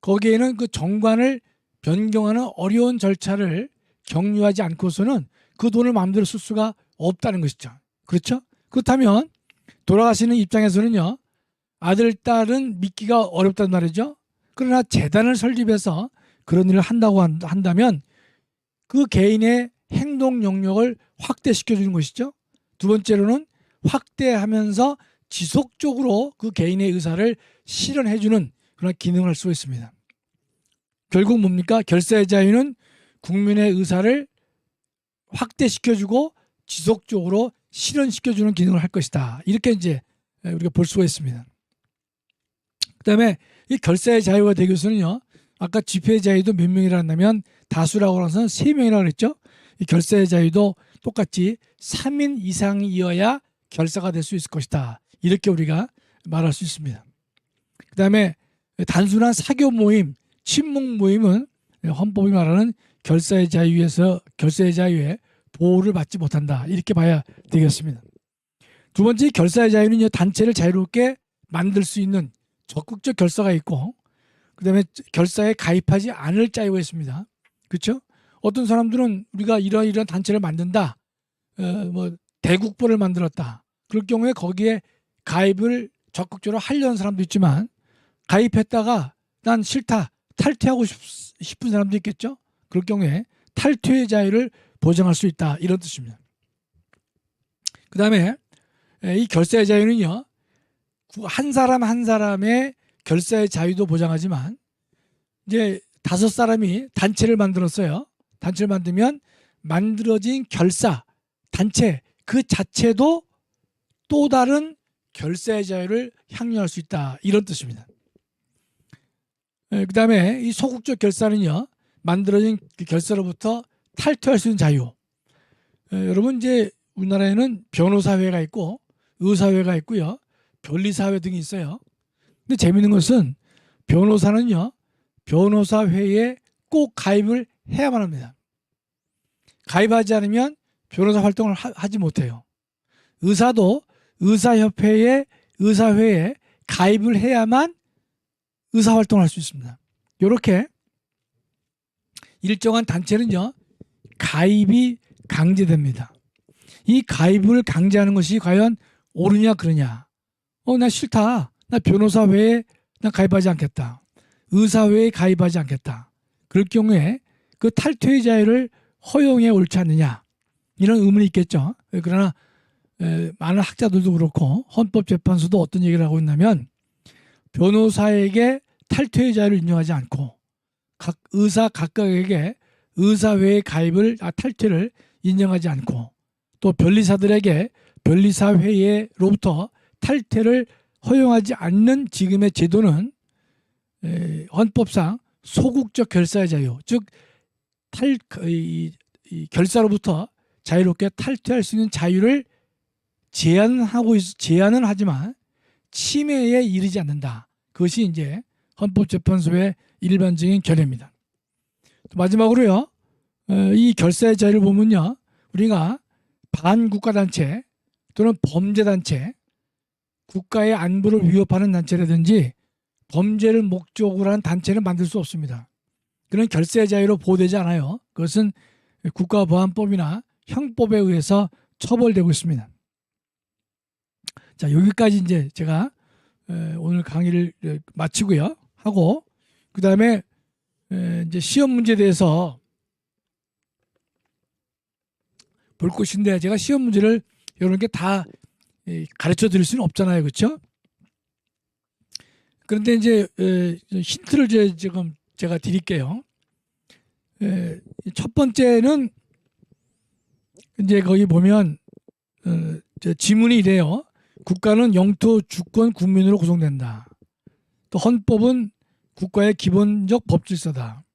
거기에는 그 정관을 변경하는 어려운 절차를 격려하지 않고서는 그 돈을 마음대로 쓸 수가 없다는 것이죠. 그렇죠? 그렇다면 돌아가시는 입장에서는요 아들 딸은 믿기가 어렵단 말이죠. 그러나 재단을 설립해서 그런 일을 한다고 한다면 그 개인의 행동 영역을 확대시켜 주는 것이죠. 두 번째로는 확대하면서 지속적으로 그 개인의 의사를 실현해 주는 그런 기능을 할 수가 있습니다. 결국 뭡니까? 결사의 자유는 국민의 의사를 확대시켜주고 지속적으로 실현시켜주는 기능을 할 것이다. 이렇게 이제 우리가 볼 수가 있습니다. 그 다음에 이 결사의 자유가 되기 위해서는요, 아까 집회의 자유도 몇 명이라 한다면 다수라고 해서 3명이라고 그랬죠. 이 결사의 자유도 똑같이 3인 이상이어야 결사가 될 수 있을 것이다. 이렇게 우리가 말할 수 있습니다. 그 다음에 단순한 사교 모임, 친목 모임은 헌법이 말하는 결사의 자유에 보호를 받지 못한다. 이렇게 봐야 되겠습니다. 두 번째 결사의 자유는 단체를 자유롭게 만들 수 있는 적극적 결사가 있고 그 다음에 결사에 가입하지 않을 자유가 있습니다. 그렇죠? 어떤 사람들은 우리가 이런 단체를 만든다. 뭐 대국보를 만들었다. 그럴 경우에 거기에 가입을 적극적으로 하려는 사람도 있지만 가입했다가 난 싫다. 탈퇴하고 싶은 사람도 있겠죠. 그럴 경우에 탈퇴의 자유를 보장할 수 있다. 이런 뜻입니다. 그 다음에 이 결사의 자유는요. 한 사람 한 사람의 결사의 자유도 보장하지만 이제 5사람이 단체를 만들었어요. 단체를 만들면 만들어진 결사, 단체 그 자체도 또 다른 결사의 자유를 향유할 수 있다. 이런 뜻입니다. 그 다음에 이 소극적 결사는요. 만들어진 결사로부터 탈퇴할 수 있는 자유. 여러분 이제 우리나라에는 변호사회가 있고 의사회가 있고요. 변리사회 등이 있어요. 근데 재미있는 것은 변호사는요. 변호사회에 꼭 가입을 해야만 합니다. 가입하지 않으면 변호사 활동을 하지 못해요. 의사도 의사협회에 의사회에 가입을 해야만 의사활동을 할 수 있습니다. 이렇게 일정한 단체는요. 가입이 강제됩니다. 이 가입을 강제하는 것이 과연 옳으냐 그러냐. 나 싫다. 나 변호사회에 나 가입하지 않겠다. 의사회에 가입하지 않겠다. 그럴 경우에 그 탈퇴의 자유를 허용해 옳지 않느냐. 이런 의문이 있겠죠. 그러나 많은 학자들도 그렇고 헌법재판소도 어떤 얘기를 하고 있냐면 변호사에게 탈퇴의 자유를 인정하지 않고 각 의사 각각에게 의사회의 가입을 탈퇴를 인정하지 않고 또 변리사들에게 변리사회로부터 탈퇴를 허용하지 않는 지금의 제도는 헌법상 소극적 결사의 자유, 즉 결사로부터 자유롭게 탈퇴할 수 있는 자유를 제한은 하지만 침해에 이르지 않는다. 그것이 이제 헌법재판소의 일반적인 견해입니다. 마지막으로요, 이 결사의 자유를 보면요, 우리가 반국가단체 또는 범죄단체, 국가의 안보를 위협하는 단체라든지 범죄를 목적으로 한 단체를 만들 수 없습니다. 그런 결사의 자유로 보호되지 않아요. 그것은 국가보안법이나 형법에 의해서 처벌되고 있습니다. 자, 여기까지 이제 제가 오늘 강의를 마치고요. 하고 그 다음에 이제 시험 문제에 대해서 볼 것인데, 제가 시험 문제를 여러분께 다 가르쳐 드릴 수는 없잖아요. 그렇죠? 그런데 이제 힌트를 지금 제가 드릴게요. 첫 번째는 이제 거기 보면 지문이 이래요. 국가는 영토, 주권, 국민으로 구성된다. 또 헌법은 국가의 기본적 법질서다.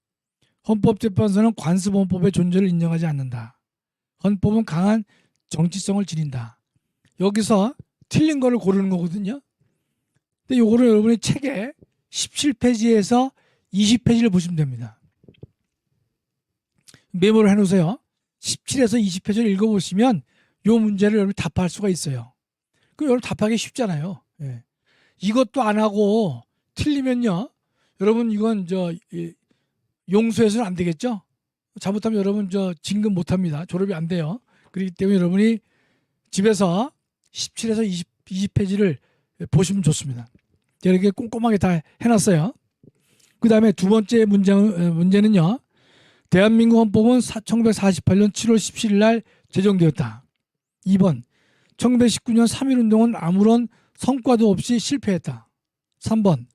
헌법재판소는 관습헌법의 존재를 인정하지 않는다. 헌법은 강한 정치성을 지닌다. 여기서 틀린 거를 고르는 거거든요. 근데 요거를 여러분이 책에 17페이지에서 20페이지를 보시면 됩니다. 메모를 해놓으세요. 17에서 20페이지를 읽어보시면 요 문제를 여러분이 답할 수가 있어요. 그럼 여러분 답하기 쉽잖아요. 예. 이것도 안 하고 틀리면요, 여러분 이건 용서해서는 안 되겠죠? 잘못하면 여러분 진급 못 합니다. 졸업이 안 돼요. 그렇기 때문에 여러분이 집에서 17에서 20페이지를 보시면 좋습니다. 이렇게 꼼꼼하게 다 해놨어요. 그 다음에 두 번째 문제는요, 대한민국 헌법은 1948년 7월 17일 날 제정되었다. 2번, 1919년 3.1운동은 아무런 성과도 없이 실패했다. 3번,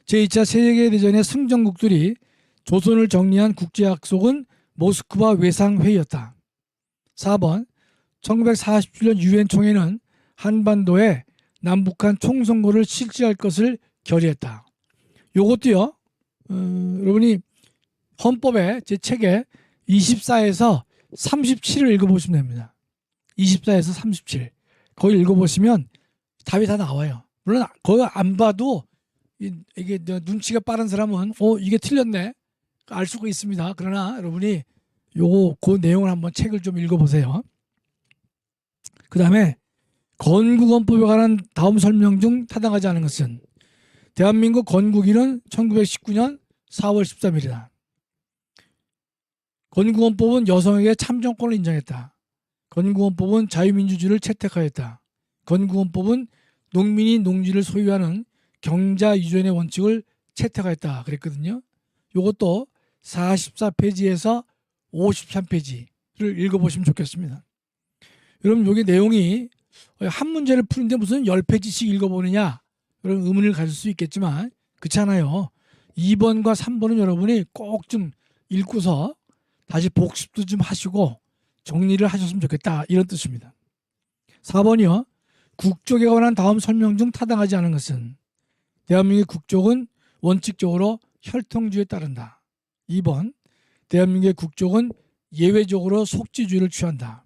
제2차 세계대전의 승전국들이 조선을 정리한 국제약속은 모스크바 외상회의였다. 4번, 1947년 유엔 총회는 한반도에 남북한 총선거를 실시할 것을 결의했다. 요것도요, 여러분이 헌법의 제 책에 24에서 37을 읽어보시면 됩니다. 24에서 37. 거기 읽어보시면 답이 다 나와요. 물론 거기 안 봐도 이게 눈치가 빠른 사람은 이게 틀렸네 알 수가 있습니다. 그러나 여러분이 그 내용을 한번 책을 좀 읽어보세요. 그 다음에 건국헌법에 관한 다음 설명 중 타당하지 않은 것은, 대한민국 건국일은 1919년 4월 13일이다. 건국헌법은 여성에게 참정권을 인정했다. 건국헌법은 자유민주주의를 채택하였다. 건국헌법은 농민이 농지를 소유하는 경자유전의 원칙을 채택하였다 그랬거든요. 이것도 44페이지에서 53페이지를 읽어보시면 좋겠습니다. 여러분 여기 내용이 한 문제를 푸는데 무슨 10페이지씩 읽어보느냐, 여러분 의문을 가질 수 있겠지만 그렇지 않아요. 2번과 3번은 여러분이 꼭 좀 읽고서 다시 복습도 좀 하시고 정리를 하셨으면 좋겠다, 이런 뜻입니다. 4번이요. 국적에 관한 다음 설명 중 타당하지 않은 것은, 대한민국의 국적은 원칙적으로 혈통주의에 따른다. 2번, 대한민국의 국적은 예외적으로 속지주의를 취한다.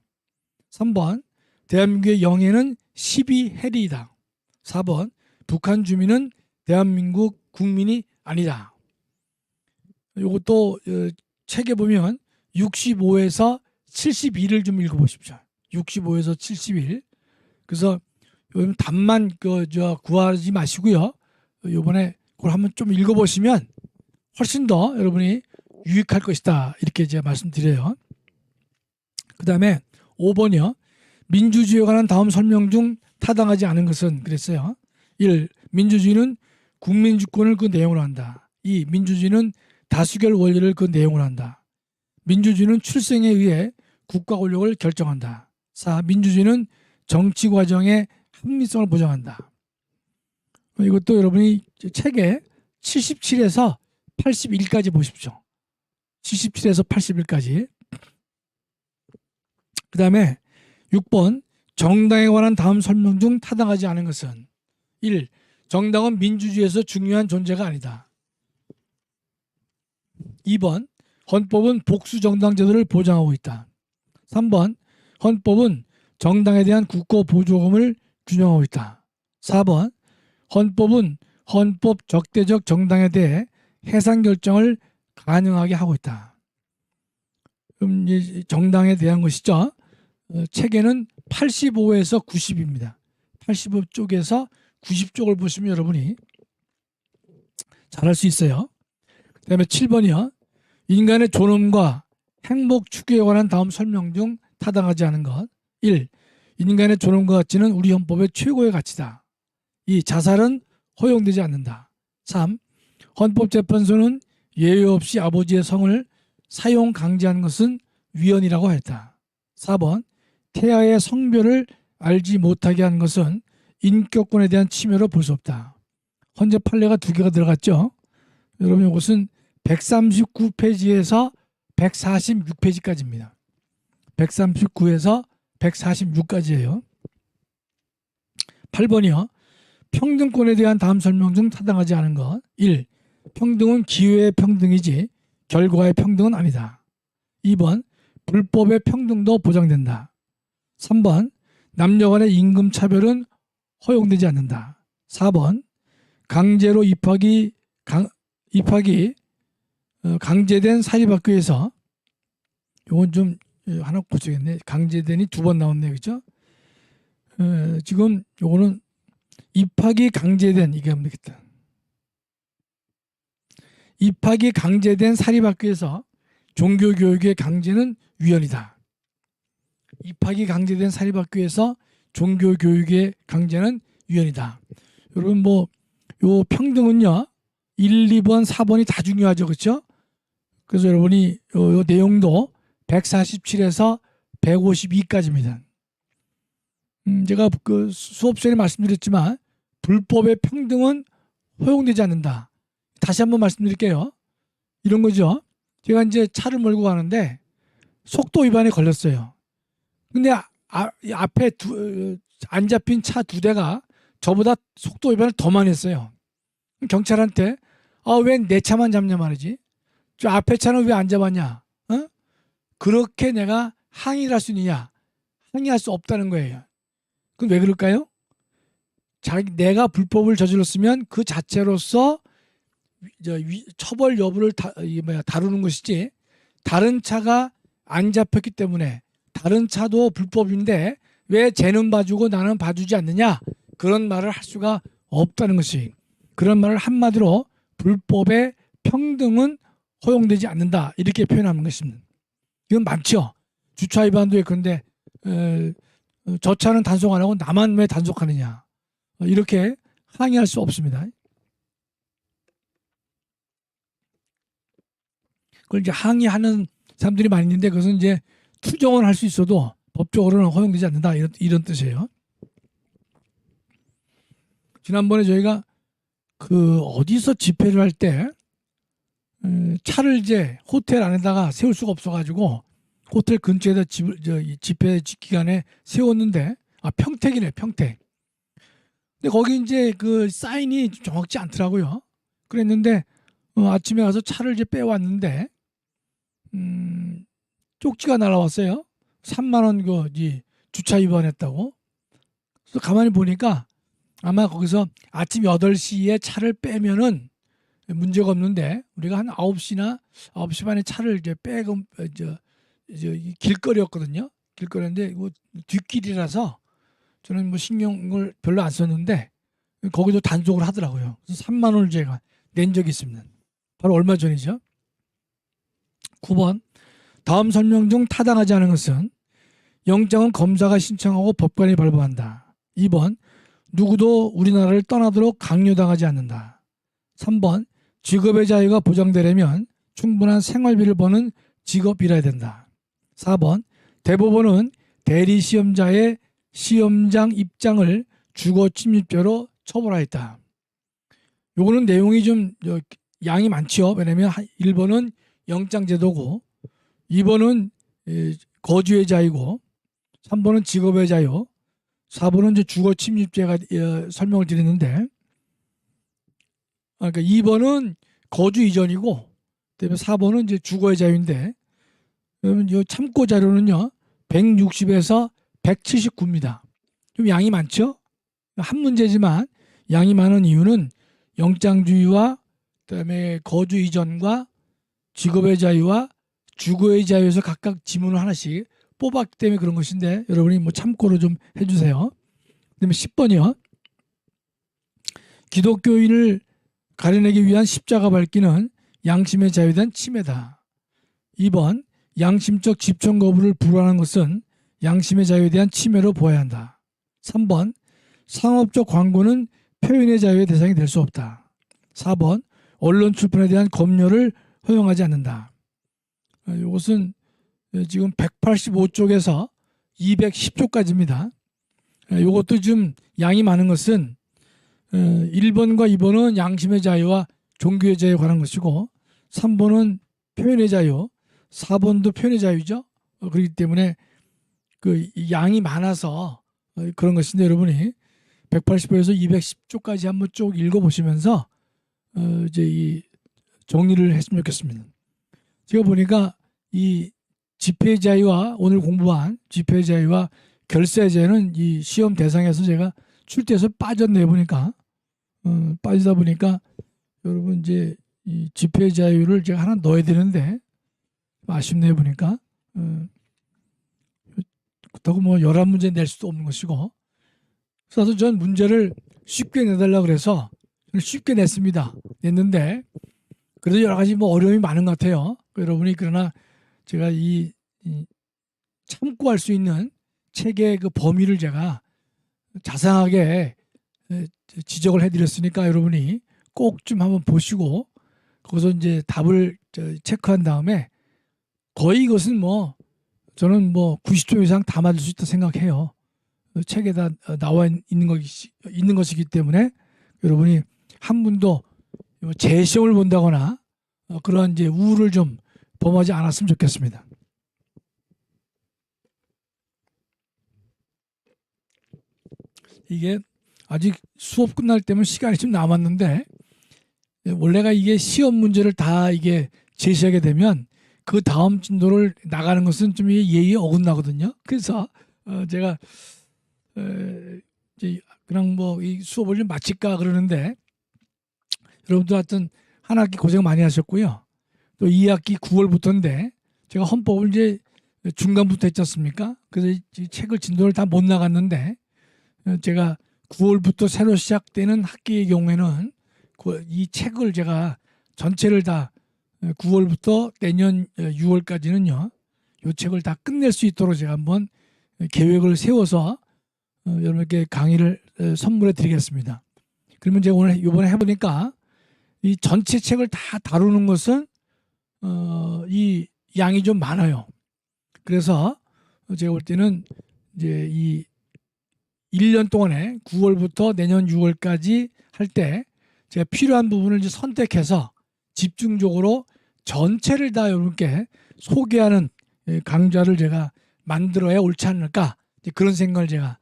3번, 대한민국의 영해는 12해리이다. 4번, 북한 주민은 대한민국 국민이 아니다. 이것도 책에 보면 65에서 71을 좀 읽어보십시오. 65에서 71. 그래서 답만 구하지 마시고요. 이번에 그걸 한번 좀 읽어보시면 훨씬 더 여러분이 유익할 것이다, 이렇게 제가 말씀드려요. 그 다음에 5번이요. 민주주의에 관한 다음 설명 중 타당하지 않은 것은 그랬어요. 1. 민주주의는 국민주권을 그 내용으로 한다. 2. 민주주의는 다수결 원리를 그 내용으로 한다. 민주주의는 출생에 의해 국가 권력을 결정한다. 4. 민주주의는 정치 과정의 합리성을 보장한다. 이것도 여러분이 책에 77에서 81까지 보십시오. 77에서 81까지. 그 다음에 6번, 정당에 관한 다음 설명 중 타당하지 않은 것은, 1. 정당은 민주주의에서 중요한 존재가 아니다. 2번, 헌법은 복수정당 제도를 보장하고 있다. 3번, 헌법은 정당에 대한 국고 보조금을 균형하고 있다. 4번, 헌법은 헌법 적대적 정당에 대해 해산 결정을 가능하게 하고 있다. 그럼 이 정당에 대한 것이죠. 책에는 85에서 90입니다. 85쪽에서 90쪽을 보시면 여러분이 잘할 수 있어요. 그 다음에 7번이요. 인간의 존엄과 행복 추구에 관한 다음 설명 중 타당하지 않은 것. 1. 인간의 존엄과 가치는 우리 헌법의 최고의 가치다. 2. 자살은 허용되지 않는다. 3. 헌법재판소는 예외 없이 아버지의 성을 사용 강제한 것은 위헌이라고 했다. 4번. 태아의 성별을 알지 못하게 한 것은 인격권에 대한 침해로 볼 수 없다. 헌재 판례가 2개가 들어갔죠. 여러분 이것은 139페이지에서 146페이지까지입니다. 139에서 146까지예요. 8번이요. 평등권에 대한 다음 설명 중 타당하지 않은 것. 1. 평등은 기회의 평등이지 결과의 평등은 아니다. 2번. 불법의 평등도 보장된다. 3번. 남녀 간의 임금 차별은 허용되지 않는다. 4번. 강제로 입학이 강제된 사립학교에서, 이건 좀 하나 고치겠네. 강제된이 2번 나왔네요. 그죠? 지금 요거는 입학이 강제된, 이게 하면 되겠다. 입학이 강제된 사립학교에서 종교교육의 강제는 위헌이다. 입학이 강제된 사립학교에서 종교교육의 강제는 위헌이다. 여러분 요 평등은요 1, 2번, 4번이 다 중요하죠. 그렇죠? 그래서 여러분이 요 내용도 147에서 152까지입니다. 제가 그 수업 시간에 말씀드렸지만 불법의 평등은 허용되지 않는다. 다시 한번 말씀드릴게요. 이런 거죠. 제가 이제 차를 몰고 가는데 속도 위반에 걸렸어요. 근데 앞에 안 잡힌 차 2대가 저보다 속도 위반을 더 많이 했어요. 경찰한테 왜 내 차만 잡냐 말이지. 저 앞에 차는 왜 안 잡았냐. 그렇게 내가 항의를 할 수 있느냐. 항의할 수 없다는 거예요. 그럼 왜 그럴까요? 내가 불법을 저질렀으면 그 자체로서 처벌 여부를 다루는 것이지, 다른 차가 안 잡혔기 때문에 다른 차도 불법인데 왜 쟤는 봐주고 나는 봐주지 않느냐, 그런 말을 할 수가 없다는 것이, 그런 말을 한마디로 불법의 평등은 허용되지 않는다 이렇게 표현하는 것입니다. 이건 많죠. 주차 위반도 그런데 저 차는 단속 안 하고 나만 왜 단속하느냐, 이렇게 항의할 수 없습니다. 그걸 이제 항의하는 사람들이 많이 있는데 그것은 이제 투정을 할 수 있어도 법적으로는 허용되지 않는다 이런 뜻이에요. 지난번에 저희가 그 어디서 집회를 할 때 차를 이제 호텔 안에다가 세울 수가 없어가지고 호텔 근처에다 집회 기간에 세웠는데, 평택이네, 평택. 근데 거기 이제 그 사인이 정확치 않더라고요. 그랬는데 아침에 가서 차를 이제 빼왔는데 쪽지가 날아왔어요. 3만 원 주차 위반했다고. 그래서 가만히 보니까 아마 거기서 아침 8시에 차를 빼면은 문제가 없는데, 우리가 한 9시 반에 차를 이제 길거리였거든요. 길거리인데 이거 뒷길이라서 저는 신경을 별로 안 썼는데 거기도 단속을 하더라고요. 그래서 3만 원을 제가 낸 적이 있습니다. 바로 얼마 전이죠. 9번. 다음 설명 중 타당하지 않은 것은 영장은 검사가 신청하고 법관이 발부한다. 2번. 누구도 우리나라를 떠나도록 강요당하지 않는다. 3번. 직업의 자유가 보장되려면 충분한 생활비를 버는 직업이라야 된다. 4번. 대법원은 대리 시험자의 시험장 입장을 주거 침입죄로 처벌하였다. 요거는 내용이 좀 양이 많죠. 왜냐하면 1번은 영장제도고, 2번은 거주의 자유고, 3번은 직업의 자유, 4번은 이제 주거 침입죄가 설명을 드리는데, 그러니까 2번은 거주 이전이고, 그다음에 4번은 이제 주거의 자유인데, 그러면 이 참고 자료는요 160에서 179입니다. 좀 양이 많죠? 한 문제지만 양이 많은 이유는 영장주의와 그다음에 거주 이전과 직업의 자유와 주거의 자유에서 각각 지문을 하나씩 뽑았기 때문에 그런 것인데, 여러분이 참고로 좀 해주세요. 그다음에 10번이요. 기독교인을 가려내기 위한 십자가 밟기는 양심의 자유에 대한 침해다. 2번. 양심적 집중 거부를 불허하는 것은 양심의 자유에 대한 침해로 보아야 한다. 3번 상업적 광고는 표현의 자유의 대상이 될 수 없다. 4번 언론 출판에 대한 검열을 허용하지 않는다. 이것은 지금 185쪽에서 210쪽까지입니다. 이것도 좀 양이 많은 것은 1번과 2번은 양심의 자유와 종교의 자유에 관한 것이고 3번은 표현의 자유, 4번도 표현의 자유죠. 그렇기 때문에 그 양이 많아서 그런 것인데 여러분이 180조에서 210조까지 한번 쭉 읽어보시면서 이제 이 정리를 했으면 좋겠습니다. 제가 보니까 이 집회의 자유와 오늘 공부한 집회의 자유와 결사의 자유는 이 시험 대상에서 제가 출제해서 빠졌네 보니까 빠지다 보니까 여러분 이제 이 집회의 자유를 제가 하나 넣어야 되는데 아쉽네 보니까 그렇다고 뭐 11문제 낼 수도 없는 것이고 그래서 전 문제를 쉽게 내달라고 그래서 쉽게 냈습니다. 냈는데 그래도 여러 가지 뭐 어려움이 많은 것 같아요. 여러분이 그러나 제가 이 참고할 수 있는 책의 그 범위를 제가 자세하게 지적을 해드렸으니까 여러분이 꼭 좀 한번 보시고 거기서 이제 답을 체크한 다음에 거의 이것은 뭐 저는 뭐 90점 이상 다 맞을 수 있다 생각해요. 책에다 나와 있는 것이기 때문에 여러분이 한 분도 제 시험을 본다거나 그러한 이제 우울을 좀 범하지 않았으면 좋겠습니다. 이게 아직 수업 끝날 때면 시간이 좀 남았는데 원래가 이게 시험 문제를 다 이게 제시하게 되면 그 다음 진도를 나가는 것은 좀 예의에 어긋나거든요. 그래서 제가 이제 그냥 뭐 이 수업을 좀 마칠까 그러는데 여러분들 하여튼 한 학기 고생 많이 하셨고요. 또 2학기 9월부터인데 제가 헌법을 이제 중간부터 했지 않습니까? 그래서 이 책을 진도를 다 못 나갔는데 제가 9월부터 새로 시작되는 학기의 경우에는 이 책을 제가 전체를 다 9월부터 내년 6월까지는요. 이 책을 다 끝낼 수 있도록 제가 한번 계획을 세워서 여러분께 강의를 선물해 드리겠습니다. 그러면 제가 오늘 이번에 해보니까 이 전체 책을 다 다루는 것은 이 양이 좀 많아요. 그래서 제가 볼 때는 이제 이 1년 동안에 9월부터 내년 6월까지 할 때 제가 필요한 부분을 이제 선택해서 집중적으로 전체를 다 여러분께 소개하는 강좌를 제가 만들어야 옳지 않을까 그런 생각을 제가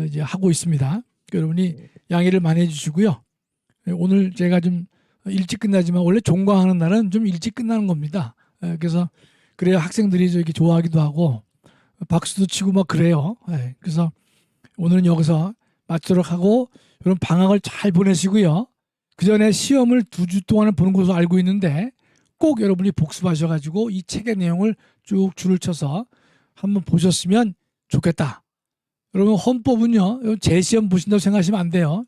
이제 하고 있습니다. 여러분이 양해를 많이 해주시고요. 오늘 제가 좀 일찍 끝나지만 원래 종강하는 날은 좀 일찍 끝나는 겁니다. 그래서 그래야 학생들이 이렇게 좋아하기도 하고 박수도 치고 막 그래요. 그래서 오늘은 여기서 마치도록 하고 여러분 방학을 잘 보내시고요. 그 전에 시험을 2주 동안을 보는 것으로 알고 있는데 꼭 여러분이 복습하셔가지고 이 책의 내용을 쭉 줄을 쳐서 한번 보셨으면 좋겠다. 여러분 헌법은요 제 시험 보신다고 생각하시면 안 돼요.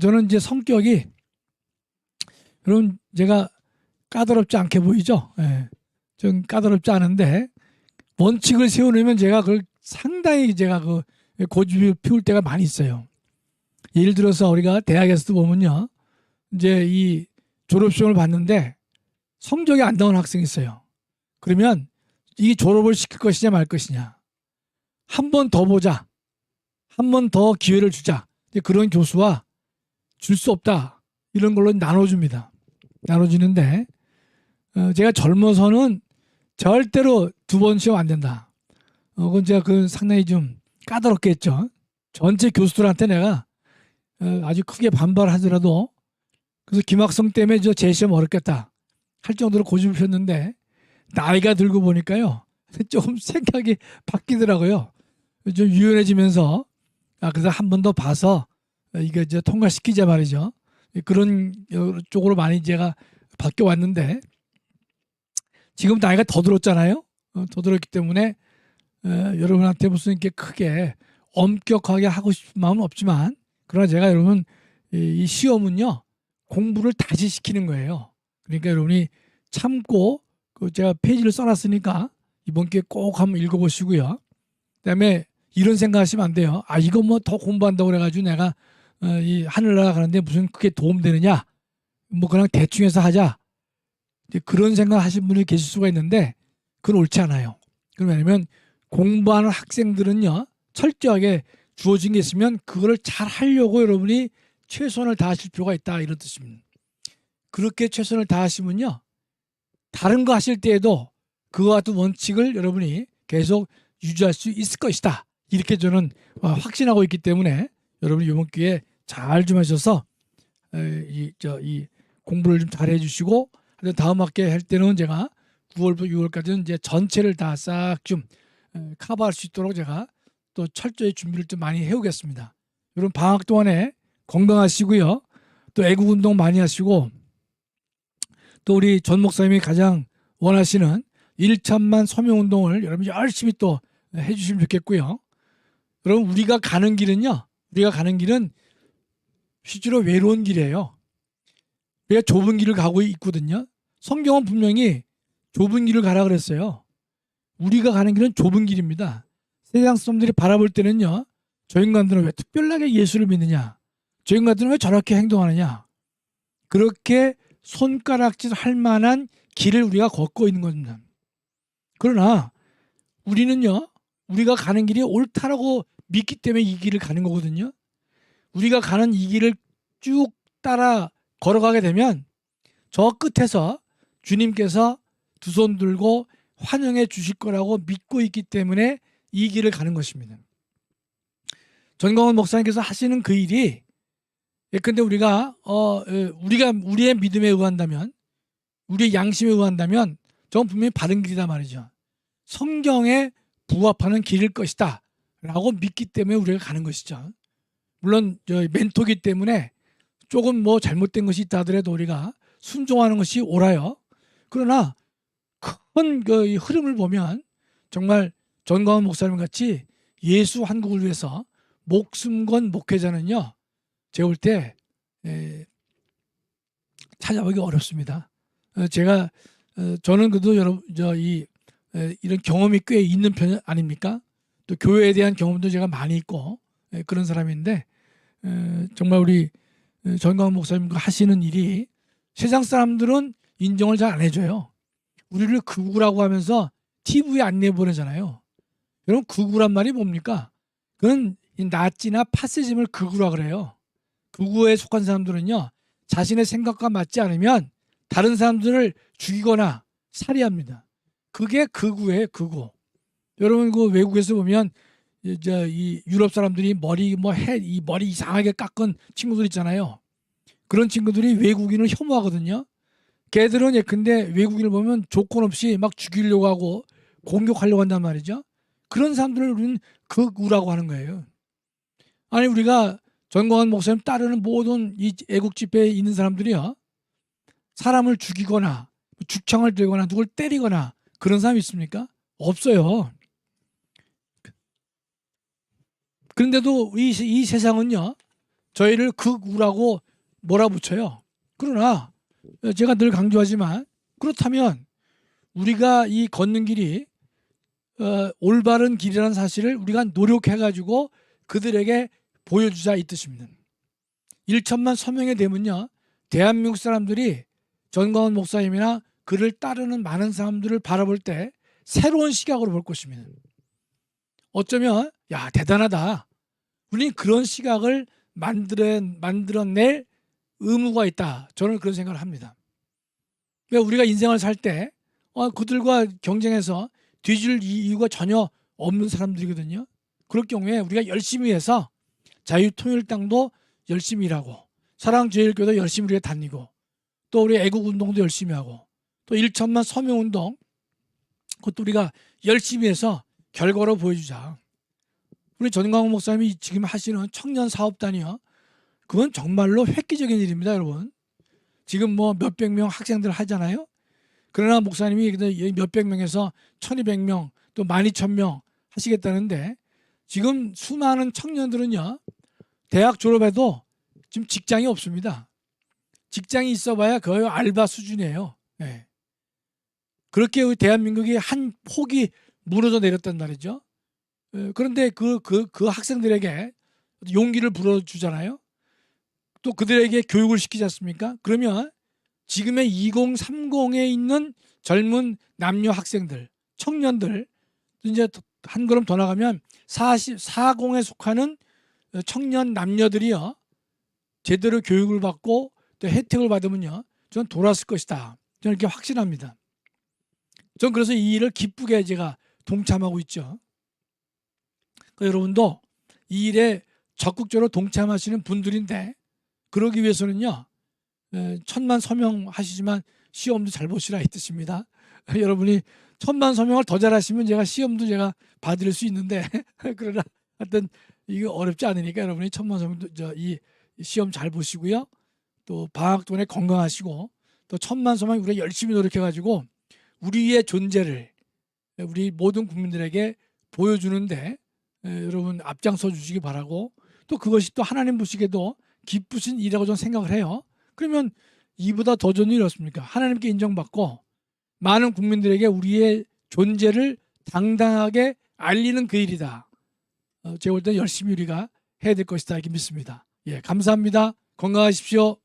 저는 이제 성격이 여러분 제가 까다롭지 않게 보이죠? 좀 까다롭지 않은데 원칙을 세워놓으면 제가 그걸 상당히 제가 그 고집을 피울 때가 많이 있어요. 예를 들어서 우리가 대학에서도 보면요. 이제 이 졸업시험을 봤는데 성적이 안 나온 학생이 있어요. 그러면 이 졸업을 시킬 것이냐 말 것이냐. 한 번 더 보자. 한 번 더 기회를 주자. 그런 교수와 줄 수 없다. 이런 걸로 나눠줍니다. 나눠주는데 제가 젊어서는 절대로 2번 시험 안 된다. 그건 제가 그 상당히 좀 까다롭게 했죠. 전체 교수들한테 내가 아주 크게 반발하더라도 그래서 김학성 때문에 저 제 시험 어렵겠다 할 정도로 고집을 폈는데 나이가 들고 보니까요. 조금 생각이 바뀌더라고요. 좀 유연해지면서 그래서 한 번 더 봐서 이거 이제 통과시키자 말이죠. 그런 쪽으로 많이 제가 바뀌어 왔는데 지금 나이가 더 들었잖아요. 더 들었기 때문에 여러분한테 무슨 이렇게 크게 엄격하게 하고 싶은 마음은 없지만 그러나 제가 여러분 이 시험은요 공부를 다시 시키는 거예요. 그러니까 여러분이 참고 제가 페이지를 써놨으니까 이번 기회에 꼭 한번 읽어보시고요. 그다음에 이런 생각하시면 안 돼요. 아, 이거 뭐 더 공부한다고 그래가지고 내가 이 하늘나라 가는데 무슨 그게 도움되느냐? 뭐 그냥 대충 해서 하자. 이제 그런 생각하시는 분이 계실 수가 있는데 그건 옳지 않아요. 왜냐하면 공부하는 학생들은요, 철저하게 주어진 게 있으면 그거를 잘 하려고 여러분이 최선을 다하실 필요가 있다, 이런 뜻입니다. 그렇게 최선을 다하시면요, 다른 거 하실 때에도 그와 같은 원칙을 여러분이 계속 유지할 수 있을 것이다, 이렇게 저는 확신하고 있기 때문에 여러분이 이번 기회에 잘 좀 하셔서 이 공부를 좀 잘 해주시고, 다음 학기에 할 때는 제가 9월부터 6월까지는 이제 전체를 다 싹 좀 커버할 수 있도록 제가 또 철저히 준비를 좀 많이 해오겠습니다. 여러분 방학 동안에 건강하시고요, 또 애국 운동 많이 하시고, 또 우리 전 목사님이 가장 원하시는 1천만 서명 운동을 여러분 열심히 또 해주시면 좋겠고요. 여러분 우리가 가는 길은 실제로 외로운 길이에요. 우리가 좁은 길을 가고 있거든요. 성경은 분명히 좁은 길을 가라 그랬어요. 우리가 가는 길은 좁은 길입니다. 세상 사람들이 바라볼 때는요, 저 인간들은 왜 특별하게 예수를 믿느냐, 저 인간들은 왜 저렇게 행동하느냐, 그렇게 손가락질 할 만한 길을 우리가 걷고 있는 겁니다. 그러나 우리는요, 우리가 가는 길이 옳다라고 믿기 때문에 이 길을 가는 거거든요. 우리가 가는 이 길을 쭉 따라 걸어가게 되면 저 끝에서 주님께서 두 손 들고 환영해 주실 거라고 믿고 있기 때문에 이 길을 가는 것입니다. 전광훈 목사님께서 하시는 그 일이, 예컨대 우리가 우리의 믿음에 의한다면, 우리의 양심에 의한다면 저건 분명히 바른 길이다 말이죠. 성경에 부합하는 길일 것이다 라고 믿기 때문에 우리가 가는 것이죠. 물론 멘토기 때문에 조금 뭐 잘못된 것이 있다 하더라도 우리가 순종하는 것이 옳아요. 그러나 큰 그 흐름을 보면 정말 전광훈 목사님 같이 예수 한국을 위해서 목숨 건 목회자는요, 제가 볼 때 찾아보기 어렵습니다. 저는 그래도 여러분 이런 경험이 꽤 있는 편 아닙니까? 또 교회에 대한 경험도 제가 많이 있고 그런 사람인데, 정말 우리 전광훈 목사님 하시는 일이 세상 사람들은 인정을 잘 안 해줘요. 우리를 극우라고 하면서 TV에 안 내보내잖아요. 여러분 극우란 말이 뭡니까? 그건 나치나 파시즘을 극우라 그래요. 극우에 속한 사람들은요, 자신의 생각과 맞지 않으면 다른 사람들을 죽이거나 살해합니다. 그게 극우예요, 극우. 여러분 그 외국에서 보면 이 유럽 사람들이 머리 이상하게 깎은 친구들 있잖아요. 그런 친구들이 외국인을 혐오하거든요. 걔들은 예컨대 외국인을 보면 조건 없이 막 죽이려고 하고 공격하려고 한단 말이죠. 그런 사람들을 우리는 극우라고 하는 거예요. 아니 우리가 전광훈 목사님 따르는 모든 이 애국 집회에 있는 사람들이요, 사람을 죽이거나 죽창을 들거나 누굴 때리거나 그런 사람이 있습니까? 없어요. 그런데도 이 세상은요, 저희를 극우라고 몰아붙여요. 그러나 제가 늘 강조하지만, 그렇다면 우리가 이 걷는 길이 올바른 길이라는 사실을 우리가 노력해가지고 그들에게 보여주자, 이 뜻입니다. 1천만 서명이 되면요, 대한민국 사람들이 전광훈 목사님이나 그를 따르는 많은 사람들을 바라볼 때 새로운 시각으로 볼 것입니다. 어쩌면 야 대단하다, 우리는 그런 시각을 만들어낼 의무가 있다, 저는 그런 생각을 합니다. 우리가 인생을 살 때 그들과 경쟁해서 뒤질 이유가 전혀 없는 사람들이거든요. 그럴 경우에 우리가 열심히 해서 자유통일당도 열심히 일하고, 사랑제일교도 열심히 우리가 다니고, 또 우리 애국운동도 열심히 하고, 또 1천만 서명운동 그것도 우리가 열심히 해서 결과로 보여주자. 우리 전광훈 목사님이 지금 하시는 청년 사업단이요, 그건 정말로 획기적인 일입니다, 여러분. 지금 뭐 몇백 명 학생들 하잖아요. 그러나 목사님이 몇백 명에서 1200명 또 12000명 하시겠다는데, 지금 수많은 청년들은요, 대학 졸업해도 지금 직장이 없습니다. 직장이 있어봐야 거의 알바 수준이에요. 네. 그렇게 우리 대한민국이 한 폭이 무너져 내렸단 말이죠. 그런데 그 학생들에게 용기를 불어주잖아요. 또 그들에게 교육을 시키지 않습니까? 그러면 지금의 2030에 있는 젊은 남녀 학생들, 청년들, 이제 한 걸음 더 나가면 40에 속하는 청년 남녀들이요, 제대로 교육을 받고 또 혜택을 받으면요, 저는 돌아설 것이다. 저는 이렇게 확신합니다. 전 그래서 이 일을 기쁘게 제가 동참하고 있죠. 그러니까 여러분도 이 일에 적극적으로 동참하시는 분들인데, 그러기 위해서는요, 천만 서명 하시지만 시험도 잘 보시라 이 뜻입니다. 여러분이 천만 서명을 더 잘하시면 제가 시험도 제가 받을 수 있는데 그러나 하여튼 이거 어렵지 않으니까 여러분이 천만 서명도 이 시험 잘 보시고요. 또 방학 동안에 건강하시고, 또 천만 서명 우리가 열심히 노력해가지고 우리의 존재를 우리 모든 국민들에게 보여주는데 여러분 앞장서 주시기 바라고, 또 그것이 또 하나님 보시기에도 기쁘신 일이라고 저는 생각을 해요. 그러면 이보다 더 좋은 일이 없습니까? 하나님께 인정받고 많은 국민들에게 우리의 존재를 당당하게 알리는 그 일이다. 제가 볼 때 열심히 우리가 해야 될 것이다 이렇게 믿습니다. 예, 감사합니다. 건강하십시오.